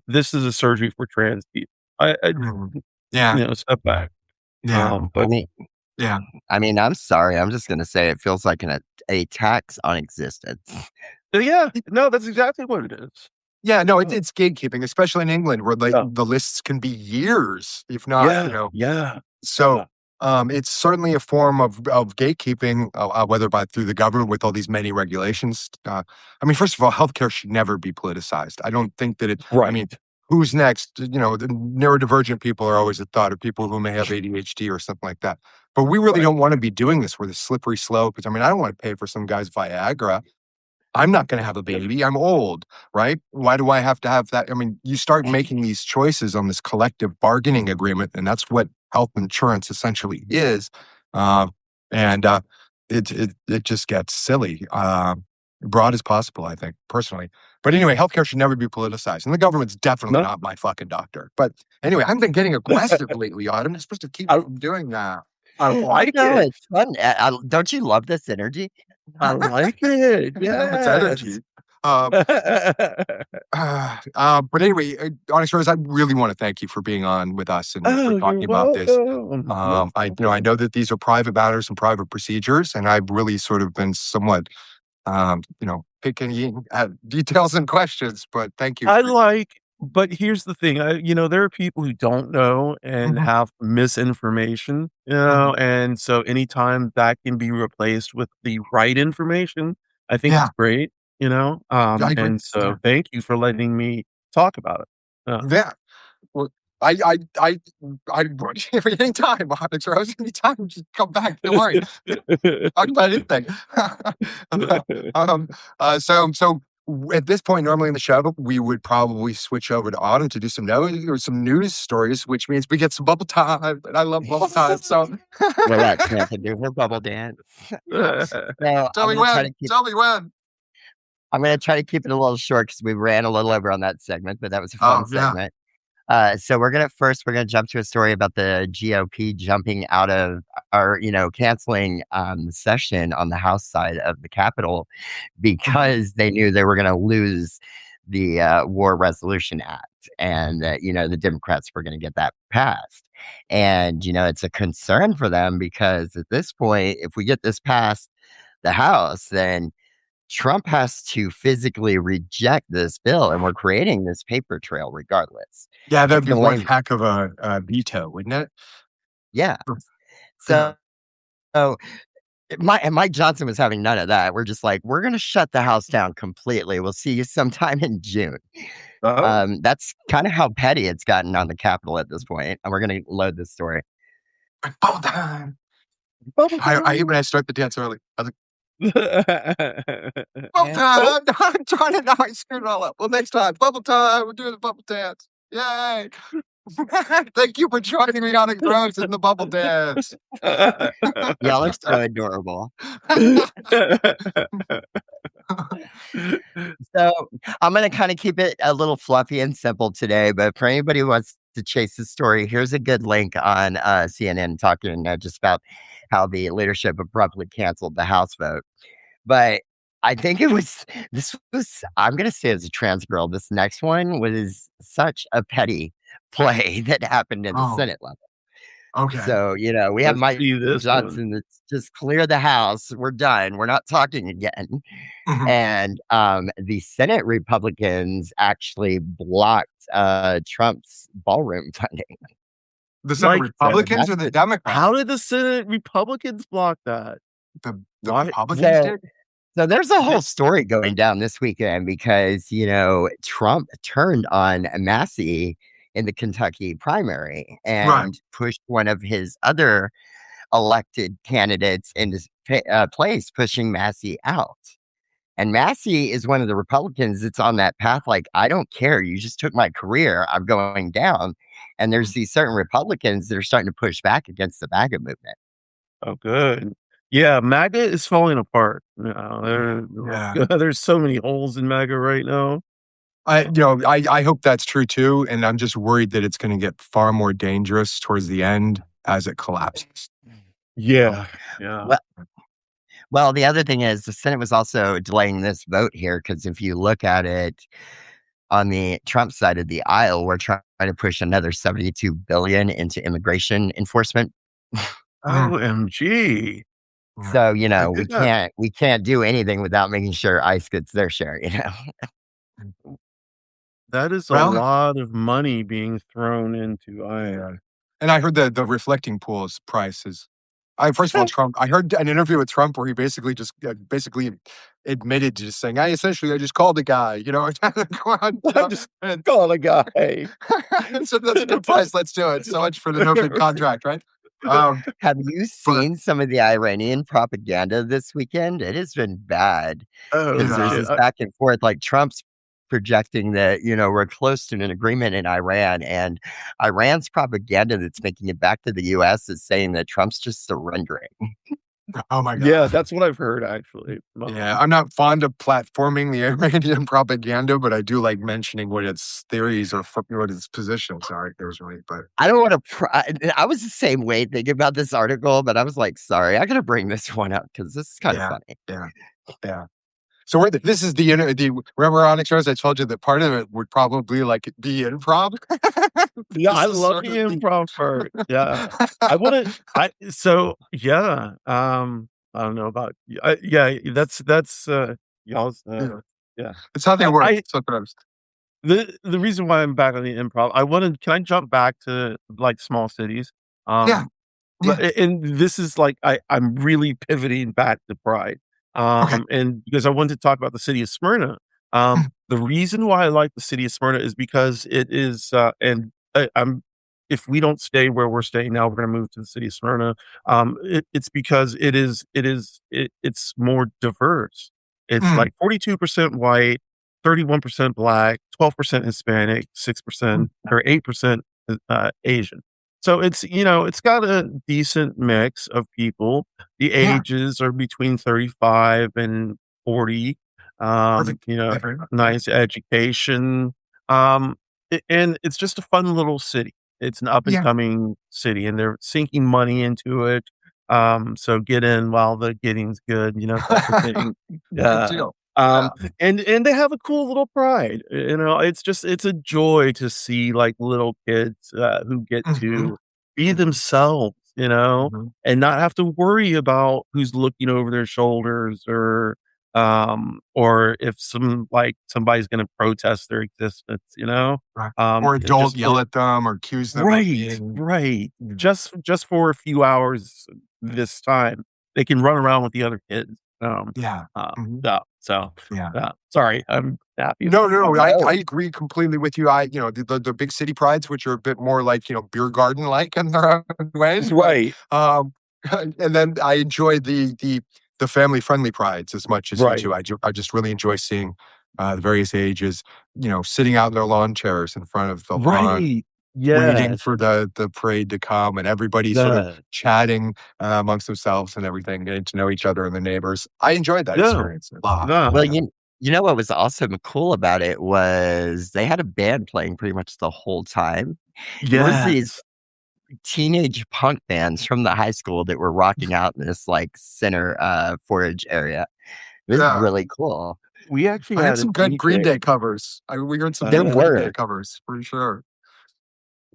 this is a surgery for trans people. I Mhm. Yeah. step back. Yeah. I But mean, Yeah. I'm sorry. I'm just gonna say it feels like a tax on existence. yeah, no, that's exactly what it is. Yeah, no, it's Oh, it's gatekeeping, especially in England where, like, yeah, the lists can be years, if not, yeah, yeah, so, yeah. it's certainly a form of gatekeeping, whether by through the government with all these many regulations. I mean, first of all, healthcare should never be politicized. I don't think that I mean, Right, who's next? The neurodivergent people are always a thought, of people who may have ADHD or something like that. But we really right, don't wanna be doing this where the slippery slope is. I mean, I don't wanna pay for some guy's Viagra. I'm not gonna have a baby, I'm old, right? Why do I have to have that? I mean, you start making these choices on this collective bargaining agreement, and that's what health insurance essentially is, um, and, it just gets silly, broad as possible, I think, personally. But anyway, healthcare should never be politicized, and the government's definitely no. not my fucking doctor. But anyway, I've been getting aggressive lately, Autumn. You're supposed to keep I from doing that. I Oh like no, it. it's fun. Don't you love this energy? I like it. It's Yes. energy. Um but anyway, Onyx Rose, I really want to thank you for being on with us and for Oh, you're talking about this. welcome. You're I welcome. know that these are private matters and private procedures, and I've really sort of been somewhat, picking at details and questions. But thank you I for. like but here's the thing, there are people who don't know and Mhm, have misinformation, mhm. and so anytime that can be replaced with the right information, I think it's Yeah, great, I agree. and Yeah, so thank you for letting me talk about it. Yeah. yeah. Well, I, I, I, I want you anytime, Onyx Rose. Anytime, just come back. Don't worry. Talk about anything. um, so at this point, normally in the show, we would probably switch over to Autumn to do some news stories, which means we get some bubble time, and I love bubble time. So We'll let Samantha do her bubble dance. yes, So tell me when. Tell me when. I'm gonna try to keep it a little short because we ran a little over on that segment, but that was a Oh fun yeah. segment. So we're gonna jump to a story about the GOP jumping out of or canceling the session on the House side of the Capitol because they knew they were gonna lose the War Resolution Act, and that the Democrats were gonna get that passed. And it's a concern for them because at this point, if we get this past the House, then Trump has to physically reject this bill, and we're creating this paper trail regardless. Yeah, that'd Keep be one delaying. heck of a veto, wouldn't it? Yeah. Yeah. So, so Mike Johnson was having none of that. We're just like, we're going to shut the House down completely. We'll see you sometime in June. Oh, That's kind of how petty it's gotten on the Capitol at this point. And we're going to load this story. Bubble time. Bubble I hate time. when I start the dance early. I was like, bubble Yeah. time. I'm trying to not screw it all up. Well, next time, bubble time. We're doing the bubble dance. Yay. Thank you for joining me on OnyxRose in the bubble dance. Y'all are so adorable. So I'm going to kind of keep it a little fluffy and simple today, but for anybody who wants to chase this story, here's a good link on CNN talking just about how the leadership abruptly canceled the House vote. But I think I'm going to say as a trans girl, this next one was such a petty play that happened in the Oh, Senate level. okay. So, we have Let's Mike see this Johnson that's just clear the House. We're done. We're not talking again. Mhm. And the Senate Republicans actually blocked Trump's ballroom funding. The Senate Like, Republicans or the Democrats? how did the Senate Republicans block that? The Why- Republicans did? So there's a whole story going down this weekend because, Trump turned on Massey in the Kentucky primary and Right. pushed one of his other elected candidates into place, pushing Massey out. And Massey is one of the Republicans that's on that path. Like, I don't care. You just took my career. I'm going down. And there's these certain Republicans that are starting to push back against the MAGA movement. Oh, good. Yeah, MAGA is falling apart. Yeah. There's so many holes in MAGA right now. I hope that's true too, and I'm just worried that it's going to get far more dangerous towards the end as it collapses. Yeah. Well, the other thing is the Senate was also delaying this vote here because if you look at it on the Trump side of the aisle, we're trying to push another $72 billion into immigration enforcement. OMG. So, I we did not- can't do anything without making sure ICE gets their share, That is a Well- lot of money being thrown into And I heard the reflecting pools price is. First of all, Trump. I heard an interview with Trump where he basically just admitted to just saying, essentially I just called a guy, I just called a guy. So that's a good price. Let's do it. So much for the no bid contract, right? Have you seen some of the Iranian propaganda this weekend? It has been bad. Oh, Because there's shit. this back and forth, like Trump's projecting that, we're close to an agreement in Iran, and Iran's propaganda that's making it back to the US is saying that Trump's just surrendering. Oh my God. Yeah, that's what I've heard actually. Yeah, I'm not fond of platforming the Iranian propaganda, but I do like mentioning what its theories or what its positions are. There's really, but I don't want to. I was the same way thinking about this article, but I was like, sorry, I got to bring this one up because this is kind of funny. Yeah. So this is the remember OnyxRose? I told you that part of it would probably be improv. Yeah, I This is love sort the of improv part. Yeah. I don't know about that's y'all's yeah. It's how they I- work. I- Sometimes. The reason why I'm back on the improv, can I jump back to like small cities? Yeah. And this is like I'm really pivoting back to Pride. Okay. And because I wanted to talk about the city of Smyrna. The reason why I like the city of Smyrna is because it is if we don't stay where we're staying now, we're going to move to the city of Smyrna. It's because it's more diverse. It's like 42% white, 31% Black, 12% Hispanic, 6% or 8% Asian. So it's got a decent mix of people. The Yeah. ages are between 35 and 40. Perfect. Nice education. Um, and it's just a fun little city. It's an up and Yeah. coming city, and they're sinking money into it. So get in while the getting's good, type of thing. Good Yeah. deal. Um, Yeah. and they have a cool little pride. It's a joy to see like little kids who get Hmm. to be themselves, Hmm. and not have to worry about who's looking over their shoulders or if somebody's going to protest their existence. Right. Or adult Just yell at them or accuse them of right, being. right. Yeah. Just for a few hours this time, they can run around with the other kids. Yeah. Hmm. Yeah. So, Yeah. sorry, I'm happy No, about no, no. that. I agree completely with you. The big city prides, which are a bit more like, beer garden like in their own ways, but Right, um, and then I enjoy the family friendly prides as much as you right, two. I just really enjoy seeing the various ages, sitting out in their lawn chairs in front of the lawn, right. waiting Yes, for the parade to come, and everybody sort of yeah, chatting amongst themselves and everything, getting to know each other and the neighbors. I enjoyed that yeah, experience a lot. Well, yeah. you know what was also cool about it was they had a band playing pretty much the whole time. There was these Yes. teenage punk bands from the high school that were rocking out in this like center forage area. It was Yeah. really cool. We actually I had had a some good Green DJ. Day covers. We heard some There good Green Day were. covers for sure.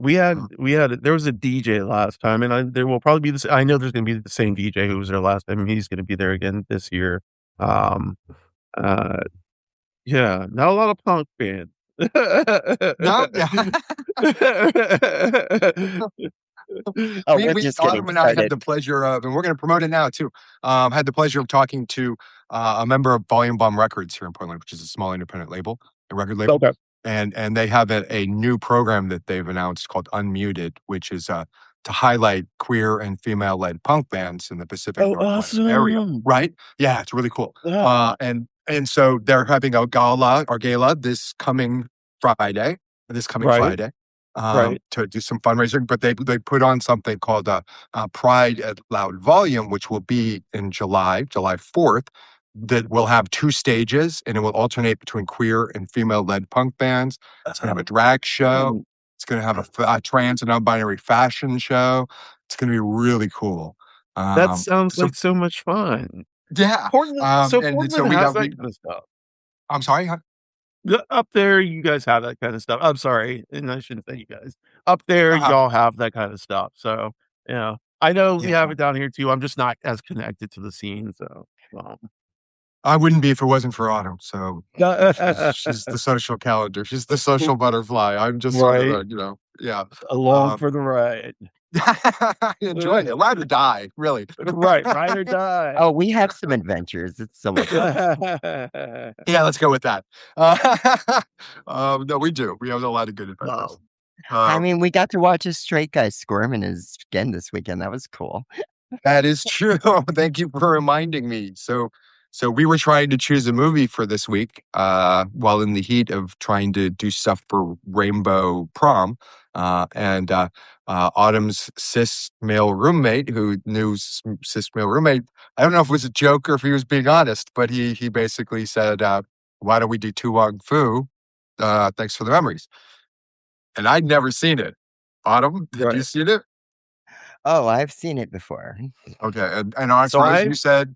There was a DJ last time, and there will probably be this. I know there's going to be the same DJ who was there last time. He's going to be there again this year. Um, uh, yeah, not a lot of punk bands. No, yeah. Oh, we we're we just getting Autumn and I had started. the pleasure of, and we're going to promote it now too. Had the pleasure of talking to a member of Volume Bomb Records here in Portland, which is a small independent label, a record label, Okay. and they have a new program that they've announced called Unmuted, which is to highlight queer and female led punk bands in the Pacific Oh, Northwest area. awesome! Right? Yeah, it's really cool. Yeah. And so they're having a gala this coming Friday, this coming Right, Friday, right. to do some fundraising. But they put on something called Pride at Loud Volume, which will be in July 4th. That will have two stages, and it will alternate between queer and female-led punk bands. It's going to have a drag show. Mm. It's going to have a trans and non-binary fashion show. It's going to be really cool. That sounds So like so much fun. yeah, and so Portland we has got. that kind of stuff. I'm sorry. Huh? Up there, you guys have that kind of stuff. I'm sorry, and I shouldn't say you guys. Up there, Uh-huh. y'all have that kind of stuff. So, I know we Yeah. have it down here too. I'm just not as connected to the scene. So, I wouldn't be if it wasn't for Autumn. So she's the social calendar. She's the social butterfly. I'm just sort of right, yeah. along Um, for the ride. I enjoyed it. Ride or die, really. Right, ride or die. Oh, we have some adventures. It's so much fun. Yeah, let's go with that. No, we do. We have a lot of good adventures. Wow. I Um, mean, we got to watch a straight guy squirm in his skin this weekend. That was cool. That is true. Thank you for reminding me. So we were trying to choose a movie for this week, while in the heat of trying to do stuff for Rainbow Prom, and Autumn's cis male roommate, who knew cis male roommate. I don't know if it was a joke or if he was being honest, but he basically said, "Why don't we do Tu Wong Fu? Thanks for the memories." And I'd never seen it. Autumn, had you Right. seen it? Oh, I've seen it before. Okay, and Orange So Rose, you said.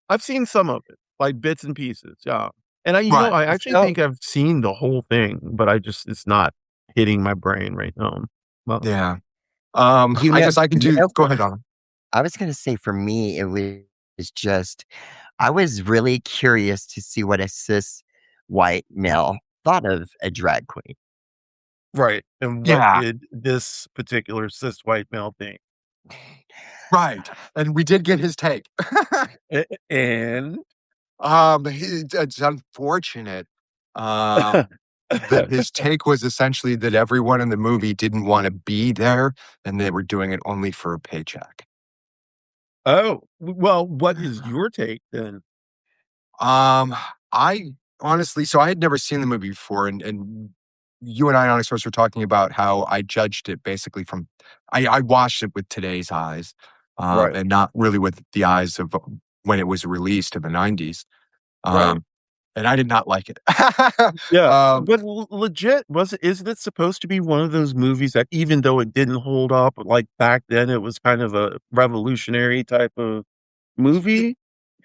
I've seen some of it, like bits and pieces. Yeah, and Right. I actually So, think I've seen the whole thing, but it's not hitting my brain right now. Well, Yeah. you I know, guess I can you do. know, Go ahead, Autumn. I was gonna say for me, it was just I was really curious to see what a cis white male thought of a drag queen. right. And what Yeah. did this particular cis white male think? Right. And we did get his take. And It's unfortunate that his take was essentially that everyone in the movie didn't want to be there and they were doing it only for a paycheck. oh, well, what is your take then? Um, I honestly, so I had never seen the movie before, and you and I, OnyxRose, were talking about how I judged it basically from, I watched it with today's eyes, Right. and not really with the eyes of when it was released in the 90s. Right. Um, and I did not like it. Yeah, um, but legit, isn't it supposed to be one of those movies that even though it didn't hold up, like back then, it was kind of a revolutionary type of movie?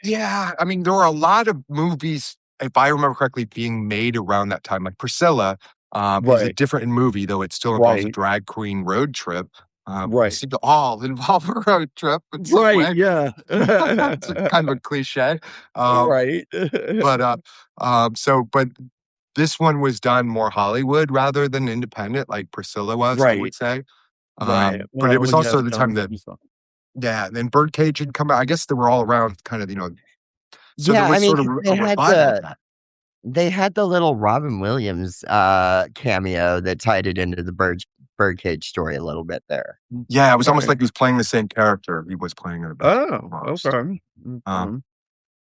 Yeah, I mean, there were a lot of movies, if I remember correctly, being made around that time. Like Priscilla is a Right, different movie, though it still involves a right, drag queen road trip. They right, seem to all involve a road trip in some right, way. yeah. It's a kind of a cliche. Um, Right. but but this one was done more Hollywood rather than independent, like Priscilla was, I would Right, say. right. But it Well, was when you also have the time John that, Leguizamo. yeah, then Birdcage had come out. I guess they were all around kind of, so there Yeah, I was mean, sort of 'cause a revival of that. they had the little Robin Williams cameo that tied it into the birdcage story a little bit there. Yeah, it was almost Right. like he was playing the same character he was playing in a bit Oh, almost. okay. Um, Mhm.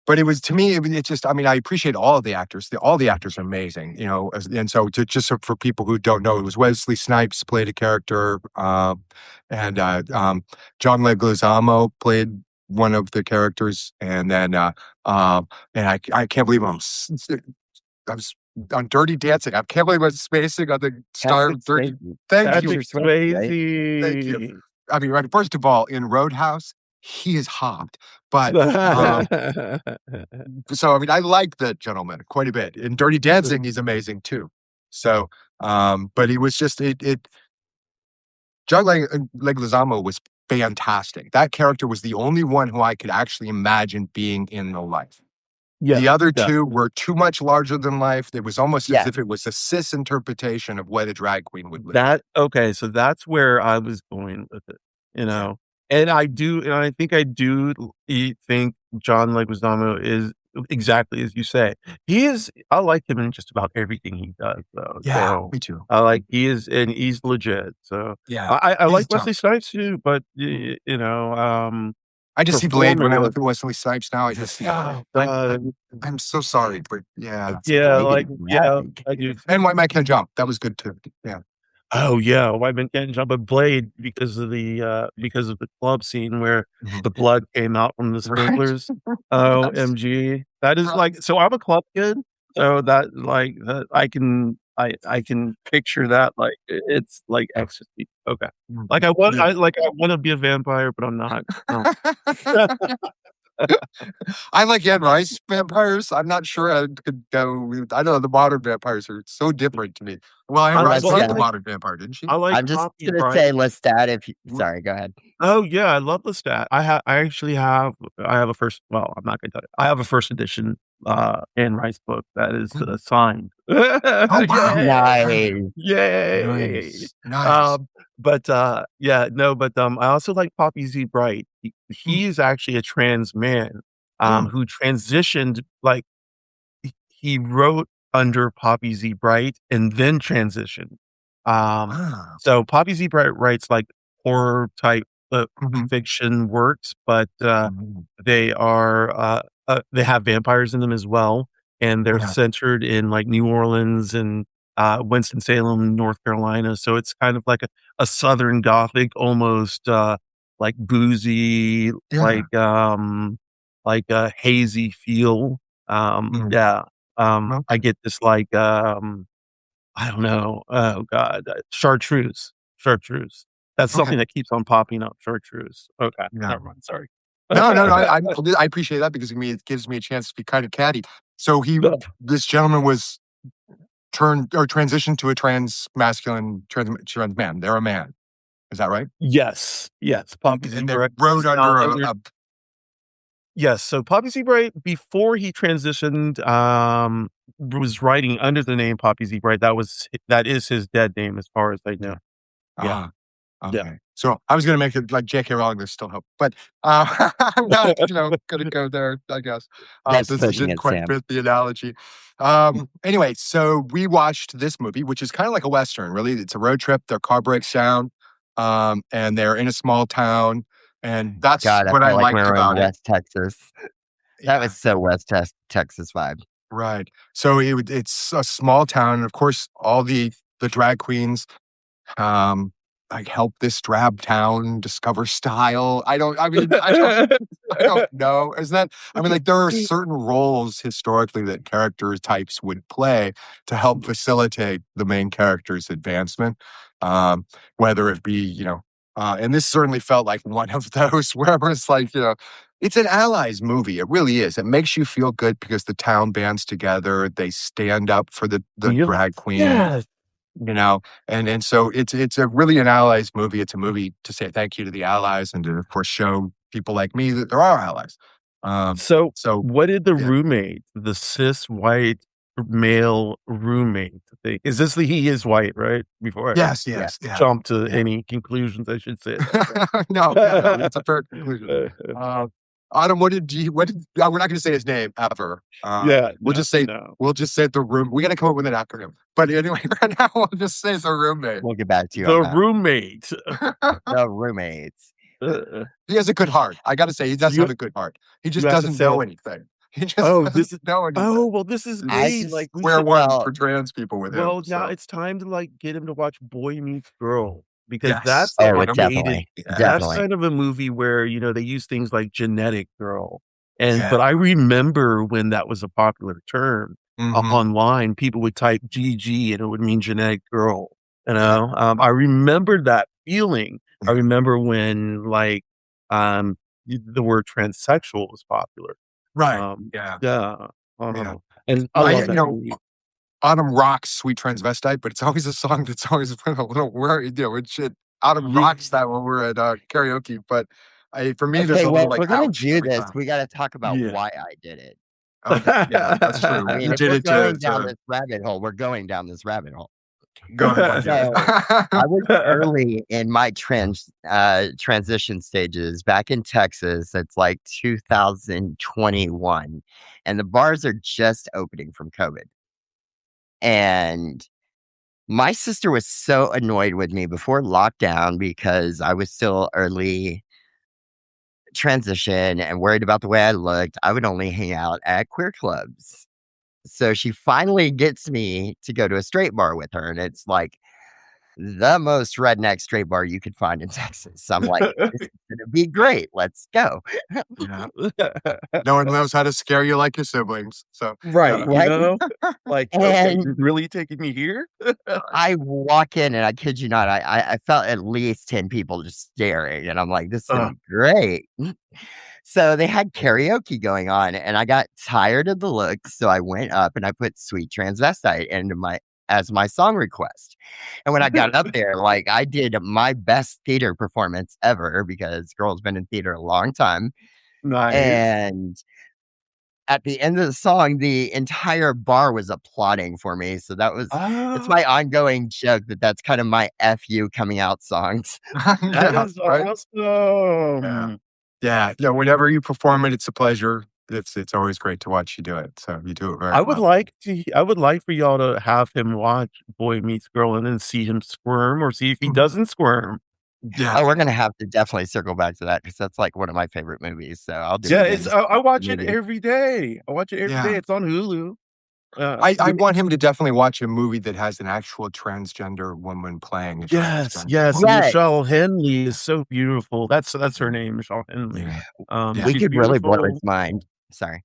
but it was, to me, it just, I mean, I appreciate all of the actors. All the actors are amazing, and so for people who don't know, it was Wesley Snipes played a character, and John Leguizamo played one of the characters, and then and I can't believe I was on Dirty Dancing. I can't believe I was spacing on the star Patrick of Dirty. Swayze. Thank you. Patrick Patrick Swayze, right? Thank you. Swayze. I mean, right, first of all, in Roadhouse, he is hobbed. But so I mean, I like the gentleman quite a bit. In Dirty Dancing, he's amazing too. So, but he was just it. Leguizamo was fantastic. That character was the only one who I could actually imagine being in the life. Yeah, The other yeah. two were too much larger than life. It was almost as Yeah. if it was a cis interpretation of what a drag queen would live. That okay, so that's where I was going with it, you Yeah. know? And I think I do think John Leguizamo is exactly as you say. He is I like him in just about everything he does, though, Yeah, so me too. I like he is and he's legit, so Yeah, I he's like tough. Wesley Snipes too, but, I just see Blade when I performing look at Wesley Snipes now. I just, oh, I'm so sorry, but yeah. yeah, Blade like, is yeah, rad. I do. And White Man Can't Jump. That was good too. Yeah. Oh, yeah, White Man Can't Jump, but Blade because of the club scene where Mhm. the blood came out from the Right. sprinklers. OMG. That is Right. like so I'm a club kid, so that, like, that I can picture that, like, it's like ecstasy. Okay. Like, Yeah. I wanna be a vampire, but I'm not. No. I like Anne Rice vampires. I'm not sure I could go. I know the modern vampires are so different to me. Well, Anne Rice played the Lestat. modern vampire, didn't she? I like I'm just Poppy gonna Bright. say Lestat if you sorry, go ahead. Oh, yeah, I love the stat. I actually have I have a first well, I'm not gonna tell you. I have a first edition, Anne Rice book that is, Mm. signed. Oh wow! Yay! Nice. Yay! Nice, nice. But, yeah, no, but, I also like Poppy Z. Bright. Mm, He's actually a trans man, mm, who transitioned, like, he wrote under Poppy Z. Bright and then transitioned. Um, wow. so Poppy Z. Bright writes, like, horror type, Mhm, fiction works, but, mhm. they have vampires in them as well, and they're Yeah, centered in, like, New Orleans and, Winston-Salem, North Carolina, so it's kind of like a Southern Gothic, almost, like, boozy, yeah. like a hazy feel. Mm, Yeah, I okay. get this, like, I don't know, oh god, chartreuse. That's Okay. something that keeps on popping up, chartreuse. Okay, Yeah. never mind, sorry. No, no, no. I appreciate that because it gives me a chance to be kind of catty. So No. this gentleman was turned or transitioned to a trans man. They're a man. Is that right? Yes, Poppy And they Zebra rode is now under under yes, so Poppy Zebra, before he transitioned, was writing under the name Poppy Zebra. That is his dead name as far as I know. yeah. Yeah, Ah, yeah. okay. So I was gonna make it like J.K. Rowling. There's still hope, but I'm not, gonna go there. I guess That's since it pushing didn't it, quite Sam. fit the analogy. Anyway, so we watched this movie, which is kind of like a western. Really, it's a road trip. Their car breaks down, and they're in a small town, and that's God, I what I felt like we liked were in about it. West Texas. That Yeah. was so Texas vibe. Right. So it's a small town, and of course, all the drag queens um, like help this drab town discover style. I don't know. Is that, I mean, like there are certain roles historically that character types would play to help facilitate the main character's advancement. Whether it be, and this certainly felt like one of those where it's like, it's an allies movie. It really is. It makes you feel good because the town bands together. They stand up for the Yep. drag queen, Yes. and so it's a really an allies movie. It's a movie to say thank you to the allies and to, of course, show people like me that there are allies. So, So what did the yeah. roommate, the cis white male roommate think? Is this the he is white, right? Before I Yes, yes, yeah, jump to yeah. any conclusions, I should say that. No, no, that's a fair conclusion. Autumn, we're not going to say his name ever. Yeah, We'll no, just say no. we'll just say the room. We got to come up with an acronym. But anyway, right now we'll just say the roommate. We'll get back to you The on that. roommate. The roommates. He has a good heart. I got to say, he does have a good heart. He just have to doesn't say know it. anything. He just Oh, doesn't know anything. Oh, well, this is I great. just- Like, we Square should, one well- for trans people with well, him. now So. it's time to like get him to watch Boy Meets Girl because Yes. that's Oh, like definitely. that's Definitely. kind of a movie where they use things like genetic girl, Yeah. but I remember when that was a popular term Mhm. online, people would type GG and it would mean genetic girl. I remember that feeling. I remember when like the word transsexual was popular. Right. Yeah. Yeah. Yeah. And I love that movie. Autumn rocks Sweet Transvestite, but it's always a song that's always been a little worried, Autumn rocks that when we're at karaoke, but for me, there's Okay, a well, little like, we're gonna ouch do every this. time. We got to talk about Yeah. why I did it. Okay, yeah, that's true. I mean, You if did we're it going to down this rabbit hole, we're going down this rabbit hole. go ahead. So, I was early in my transition stages back in Texas. It's like 2021, and the bars are just opening from COVID. And my sister was so annoyed with me before lockdown because I was still early transition and worried about the way I looked. I would only hang out at queer clubs. So she finally gets me to go to a straight bar with her, and it's like the most redneck straight bar you could find in Texas. I'm like, this is gonna be great. Let's go. Yeah. No one knows how to scare you like your siblings. So Right, yeah. Right? Like, okay, And you're really taking me here? I walk in, and I kid you not, I felt at least 10 people just staring, and I'm like, this is gonna be great. So they had karaoke going on, and I got tired of the looks, so I went up and I put Sweet Transvestite as my song request. And when I got up there, like I did my best theater performance ever because girl's been in theater a long time. Nice. And at the end of the song, the entire bar was applauding for me. So it's my ongoing joke that's kind of my FU coming out songs. That is right? awesome. Yeah. No, whenever you perform it, it's a pleasure. It's always great to watch you do it. So you do it very I would well. like for y'all to have him watch Boy Meets Girl and then see him squirm or see if he doesn't squirm. Yeah. Oh, we're gonna have to definitely circle back to that because that's like one of my favorite movies. So I'll do Yeah, it. I watch it Maybe. every day. I watch it every day. Yeah. It's on Hulu. I want him to definitely watch a movie that has an actual transgender woman playing a Yes, transgender yes. woman. Yes. Michelle Henley is so beautiful. That's her name, Michelle Henley. Yeah. We She's could really blow beautiful. his mind. Sorry.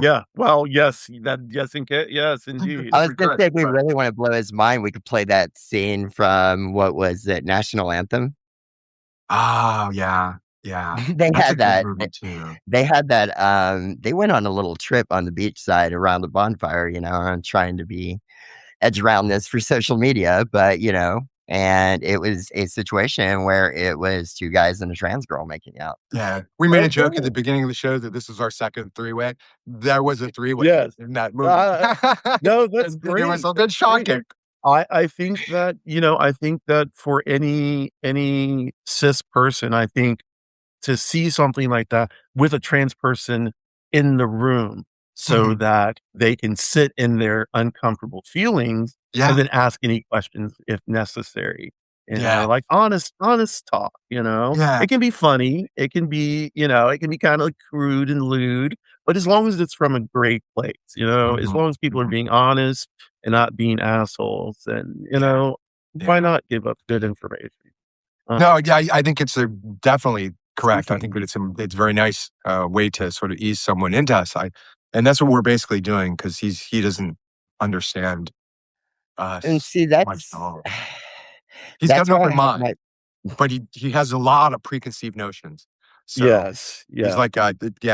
Yeah. Well, yes, yes, indeed. I was gonna say, if we really want to blow his mind, we could play that scene from what was it, National Anthem? Oh, yeah. Yeah. They That's a had good that. movie too. They had that. They went on a little trip on the beach side around the bonfire, and trying to be edge around this for social media, but and it was a situation where it was two guys and a trans girl making out. Yeah. We made a joke at the cool. beginning of the show that this was our second three-way. There was a three-way Yes. in that movie. No, that's It great. was a bit shocking. I think that for any cis person, I think to see something like that with a trans person in the room so that they can sit in their uncomfortable feelings Yeah. and then ask any questions if necessary. Yeah. Like honest talk, Yeah. It can be funny. It can be kind of crude and lewd, but as long as it's from a great place, as long as people are being honest and not being assholes, and why not give up good information? No, yeah, I think it's definitely correct. I think that it's a very nice way to sort of ease someone into us. And that's what we're basically doing because he doesn't understand And us see, much at that's all. He's got that's an why I open have mind, my but he has a lot of preconceived notions. So Yes, he's yeah, like,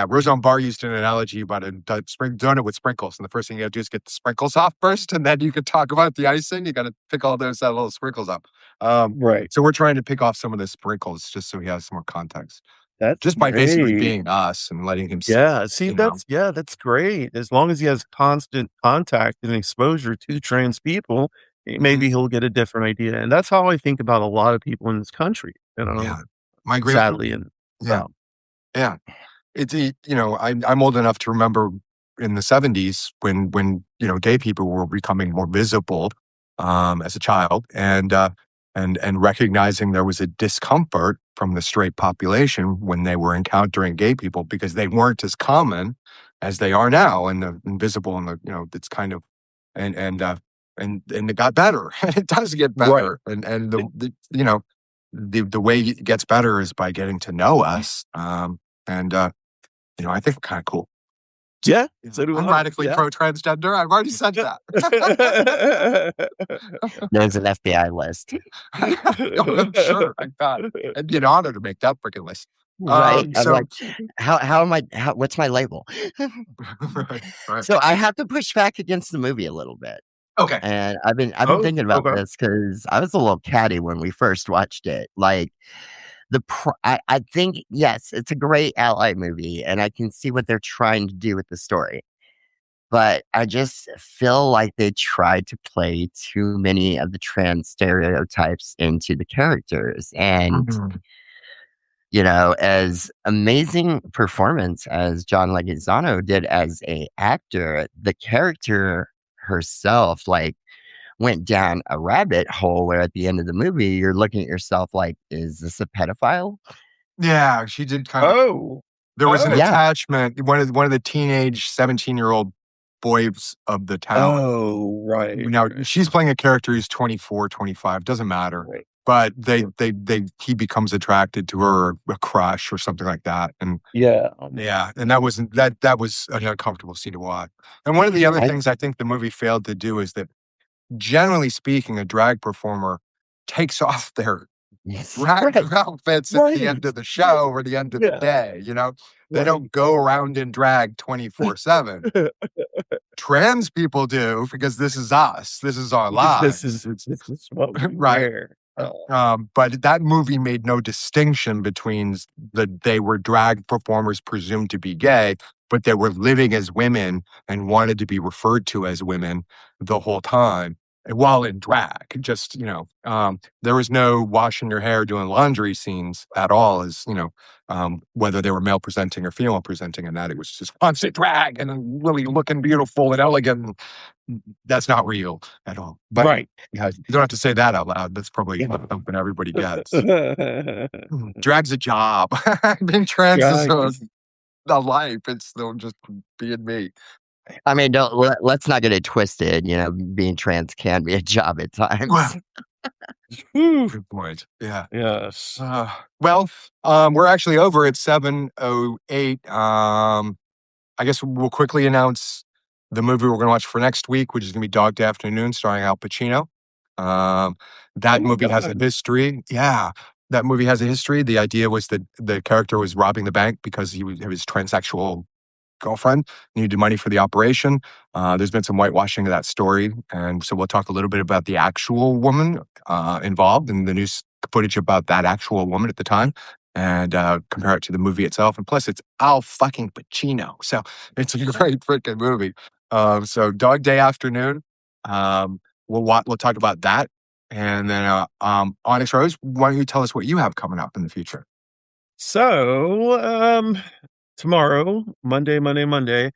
Roseanne Barr used an analogy about a donut with sprinkles, and the first thing you got to do is get the sprinkles off first, and then you can talk about the icing. You got to pick all those little sprinkles up. right. So we're trying to pick off some of the sprinkles just so he has some more context, That's just by basically great. being us and letting him see. Yeah, see, You know, that's great. As long as he has constant contact and exposure to trans people, Mhm. maybe he'll get a different idea. And that's how I think about a lot of people in this country, Yeah, I agree with you. sadly. And Yeah, so, yeah. I'm old enough to remember in the '70s when gay people were becoming more visible as a child, and recognizing there was a discomfort from the straight population when they were encountering gay people because they weren't as common as they are now, and the invisible, and it's kind of and and uh and it got better. It does get right. better, and the way it gets better is by getting to know us. And I think we're kind of cool. Yeah, Yeah. so do I'm I. radically Yeah. pro transgender. I've already said that. there's an FBI list, Oh, I'm sure. I thought it'd be an honor to make that freaking list. right? I'm So like, how am I? What's my label? right, right. So I have to push back against the movie a little bit. Okay. And I've been Oh, thinking about okay. this because I was a little catty when we first watched it. Like I think yes, it's a great ally movie, and I can see what they're trying to do with the story. But I just feel like they tried to play too many of the trans stereotypes into the characters. And, Mhm. as amazing performance as John Leguizamo did as a actor, the character herself, like, went down a rabbit hole where at the end of the movie, you're looking at yourself like, is this a pedophile? Yeah, she did kind of. Oh, There was an Yeah. attachment. One of the teenage 17-year-old boys of the town. oh, right, Now right, she's playing a character who's 24, 25, doesn't matter. right. But he becomes attracted to her, a crush or something like that. And Yeah. yeah, and that was an uncomfortable scene to watch. And one of the other I, things I think the movie failed to do is that, generally speaking, a drag performer takes off their drag right. outfits at the Right. end of the show or the end of the Yeah. day. They Right. don't go around in drag 24/7. Trans people do because this is us. This is our Because this lives. is this is what we Right. wear. Oh, But that movie made no distinction between that they were drag performers presumed to be gay, but they were living as women and wanted to be referred to as women the whole time while in drag. Just, there was no washing your hair, doing laundry scenes at all, whether they were male presenting or female presenting, and that it was just constant drag and really looking beautiful and elegant. That's not real at all. But right. yeah, you don't have to say that out loud. That's probably something everybody gets. Drag's a job. Being trans is Drag a life. It's still just being me. I mean, let's not get it twisted. Being trans can be a job at times. Well, Whew. good point. Yeah. Yes. Well, we're actually over at 7:08. I guess we'll quickly announce the movie we're going to watch for next week, which is going to be Dog Day Afternoon, starring Al Pacino. Um, Oh that my movie has a god. history. Yeah, that movie has a history. The idea was that the character was robbing the bank because he was his transsexual girlfriend needed money for the operation. There's been some whitewashing of that story, and so we'll talk a little bit about the actual woman involved and the news footage about that actual woman at the time, and compare it to the movie itself. And plus, it's Al fucking Pacino, so it's a great freaking movie. So Dog Day Afternoon. We'll talk about that, and then OnyxRose, why don't you tell us what you have coming up in the future? So, tomorrow, Monday, Wendy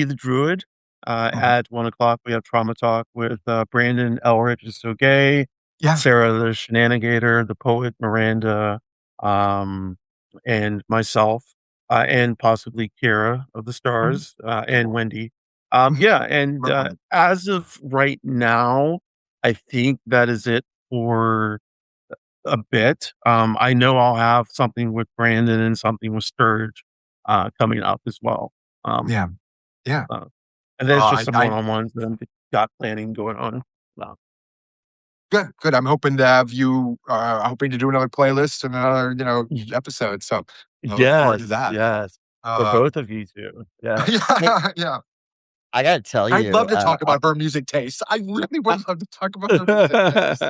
the Druid, Mhm. at 1 o'clock, we have Trauma Talk with Brandon Elrich is so gay, Yeah. Sarah the Shenanigator, the poet Miranda, and myself. and possibly Kara of the Stars, and Wendy. Yeah, and as of right now, I think that is it for a bit. I know I'll have something with Brandon and something with Sturge coming up as well. Yeah. Yeah. And then it's just I, some I one-on-ones that I'm got planning going on. Good, good. I'm hoping to have you. Hoping to do another playlist and another, Y- episode. So I look forward to Yes, that. yes. For Uh, both of you two. Yeah. Hey, yeah, yeah. I gotta tell I'd you, love to talk about her music taste. I really would love to talk about her music taste.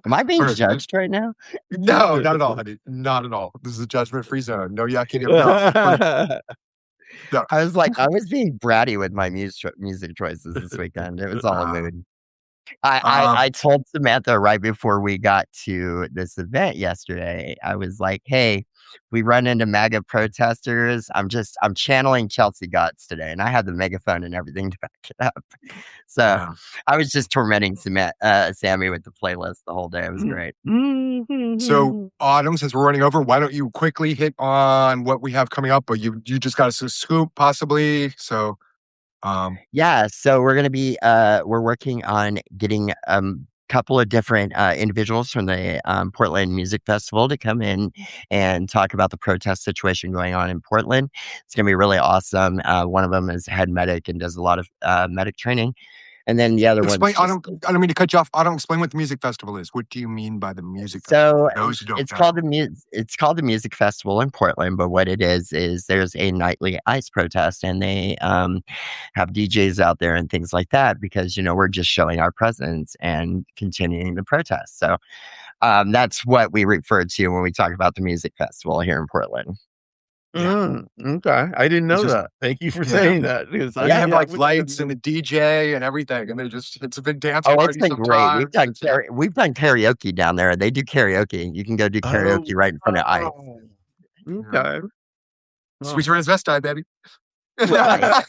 am I being Or- judged right now? no, not at all, honey. Not at all. This is a judgment-free zone. No yucking of no. No. I was like, I was being bratty with my music choices this weekend. It was all a mood. I told Samantha right before we got to this event yesterday, I was like, hey, we run into MAGA protesters. I'm channeling Chelsea Guts today. And I had the megaphone and everything to back it up. So Yeah. I was just tormenting Sammy with the playlist the whole day. It was great. So, Autumn, since we're running over, why don't you quickly hit on what we have coming up? But you just got a scoop, possibly. So, Yeah, so we're gonna be we're working on getting couple of different individuals from the Portland Music Festival to come in and talk about the protest situation going on in Portland. It's gonna be really awesome. One of them is head medic and does a lot of medic training, and then the other explain. one's just I don't mean to cut you off. I don't explain what the music festival is. What do you mean by the music festival? so Those who don't it's know. called the Music Festival in Portland. But what it is there's a nightly ICE protest, and they have DJs out there and things like that because we're just showing our presence and continuing the protest. So that's what we refer to when we talk about the music festival here in Portland. Yeah. Okay. I didn't know just- that. Thank you for yeah. saying that. Because They have like lights and a DJ and everything, and it's a big dance Oh, party. it's been great. We've done karaoke down there. They do karaoke. You can go do karaoke right in front of ICE. Okay. Sweet transvestite, baby. Right.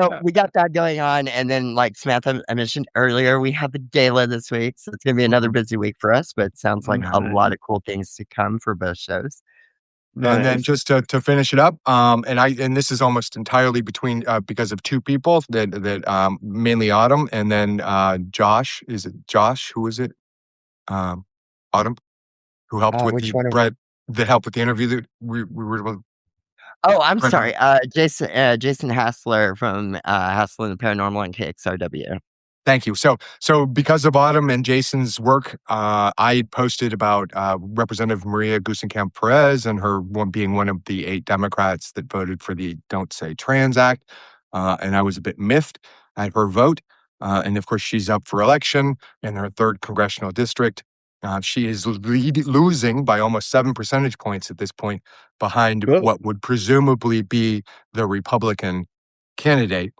So we got that going on, and then like Samantha I mentioned earlier, we have the gala this week, so it's gonna be another busy week for us. But it sounds like a lot of cool things to come for both shows. And then just to finish it up, and this is almost entirely between because of two people that mainly Autumn and then Josh. Is it Josh? Who is it? Autumn, who helped with Which the one? Brett that helped with the interview that we were. Oh, I'm Brett- sorry. Jason Hassler from Hassler and the Paranormal on KXRW. Thank you. So because of Autumn and Jason's work, I posted about Representative Maria Gluesenkamp Perez and her being one of the 8 Democrats that voted for the Don't Say Trans Act. And I was a bit miffed at her vote. And of course, she's up for election in her 3rd congressional district. She is losing by almost 7 percentage points at this point behind what would presumably be the Republican candidate.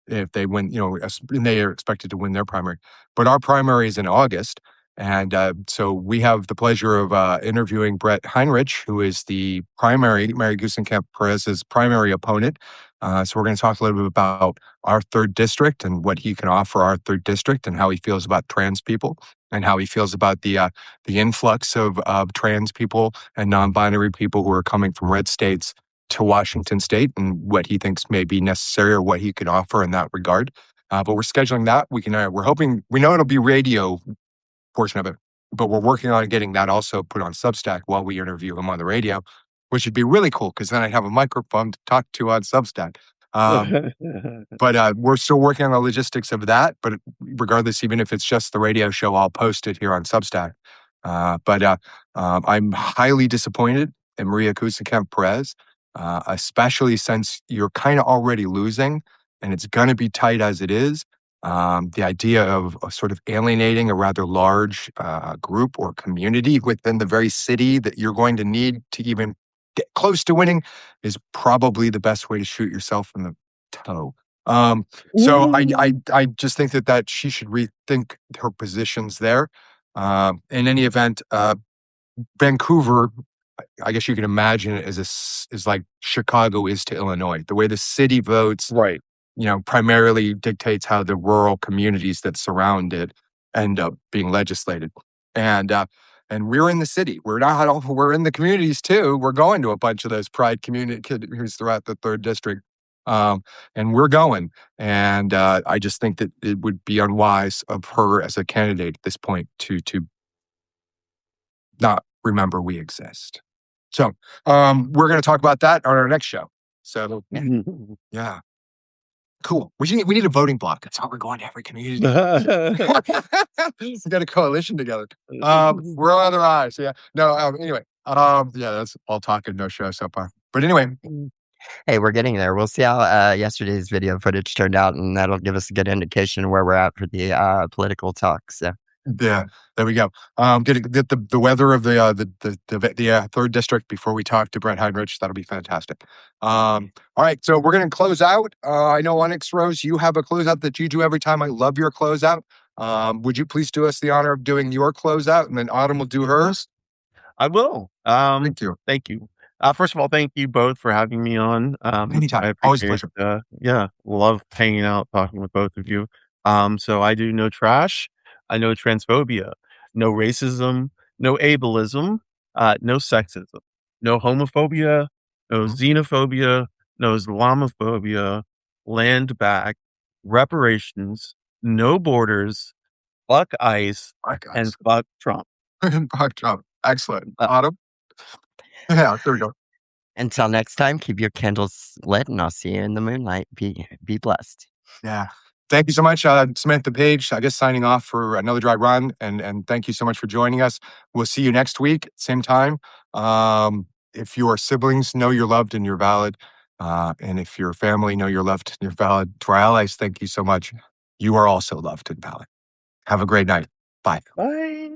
If they win, and they are expected to win their primary. But our primary is in August. And so we have the pleasure of interviewing Brett Heinrich, who is the primary, Mary Gluesenkamp Perez's primary opponent. So we're going to talk a little bit about our 3rd district and what he can offer our 3rd district and how he feels about trans people and how he feels about the influx of trans people and non-binary people who are coming from red states to Washington State and what he thinks may be necessary or what he can offer in that regard. But we're scheduling that. We're hoping, we know it'll be radio portion of it, but we're working on getting that also put on Substack while we interview him on the radio, which would be really cool because then I'd have a microphone to talk to on Substack. But we're still working on the logistics of that. But regardless, even if it's just the radio show, I'll post it here on Substack. But I'm highly disappointed in Maria Gluesenkamp Perez. Especially since you're kind of already losing and it's going to be tight as it is. The idea of sort of alienating a rather large group or community within the very city that you're going to need to even get close to winning is probably the best way to shoot yourself in the toe. So I just think that she should rethink her positions there. In any event, Vancouver, I guess you can imagine it as like Chicago is to Illinois. The way the city votes, right, primarily dictates how the rural communities that surround it end up being legislated. And And we're in the city. We're in the communities too. We're going to a bunch of those pride communities throughout the 3rd district. And we're going. And I just think that it would be unwise of her as a candidate at this point to not remember we exist. So we're going to talk about that on our next show. So yeah. Cool. We need a voting block. That's how we're going to every community. We got a coalition together. We're on their eyes. Yeah. No. Anyway. Yeah. That's all talk and no show so far. But anyway. Hey, we're getting there. We'll see how yesterday's video footage turned out, and that'll give us a good indication where we're at for the political talk. So. Yeah, there we go. Get the weather of the 3rd district before we talk to Brett Heinrich. That'll be fantastic. All right, so we're going to close out. I know OnyxRose, you have a closeout that you do every time. I love your closeout. Would you please do us the honor of doing your closeout, and then Autumn will do hers? I will. Thank you. Thank you. First of all, thank you both for having me on. Anytime. Always a pleasure. Yeah, love hanging out, talking with both of you. So I do no trash. I know transphobia, no racism, no ableism, no sexism, no homophobia, no xenophobia, no Islamophobia, land back, reparations, no borders, fuck ICE, and fuck Trump. Fuck Trump. Excellent. Autumn? Yeah, there we go. Until next time, keep your candles lit, and I'll see you in the moonlight. Be blessed. Yeah. Thank you so much, Samantha Page, I guess signing off for another dry run. And thank you so much for joining us. We'll see you next week, same time. If your siblings, know you're loved and you're valid. And if your family, know you're loved and you're valid. To our allies, thank you so much. You are also loved and valid. Have a great night. Bye. Bye.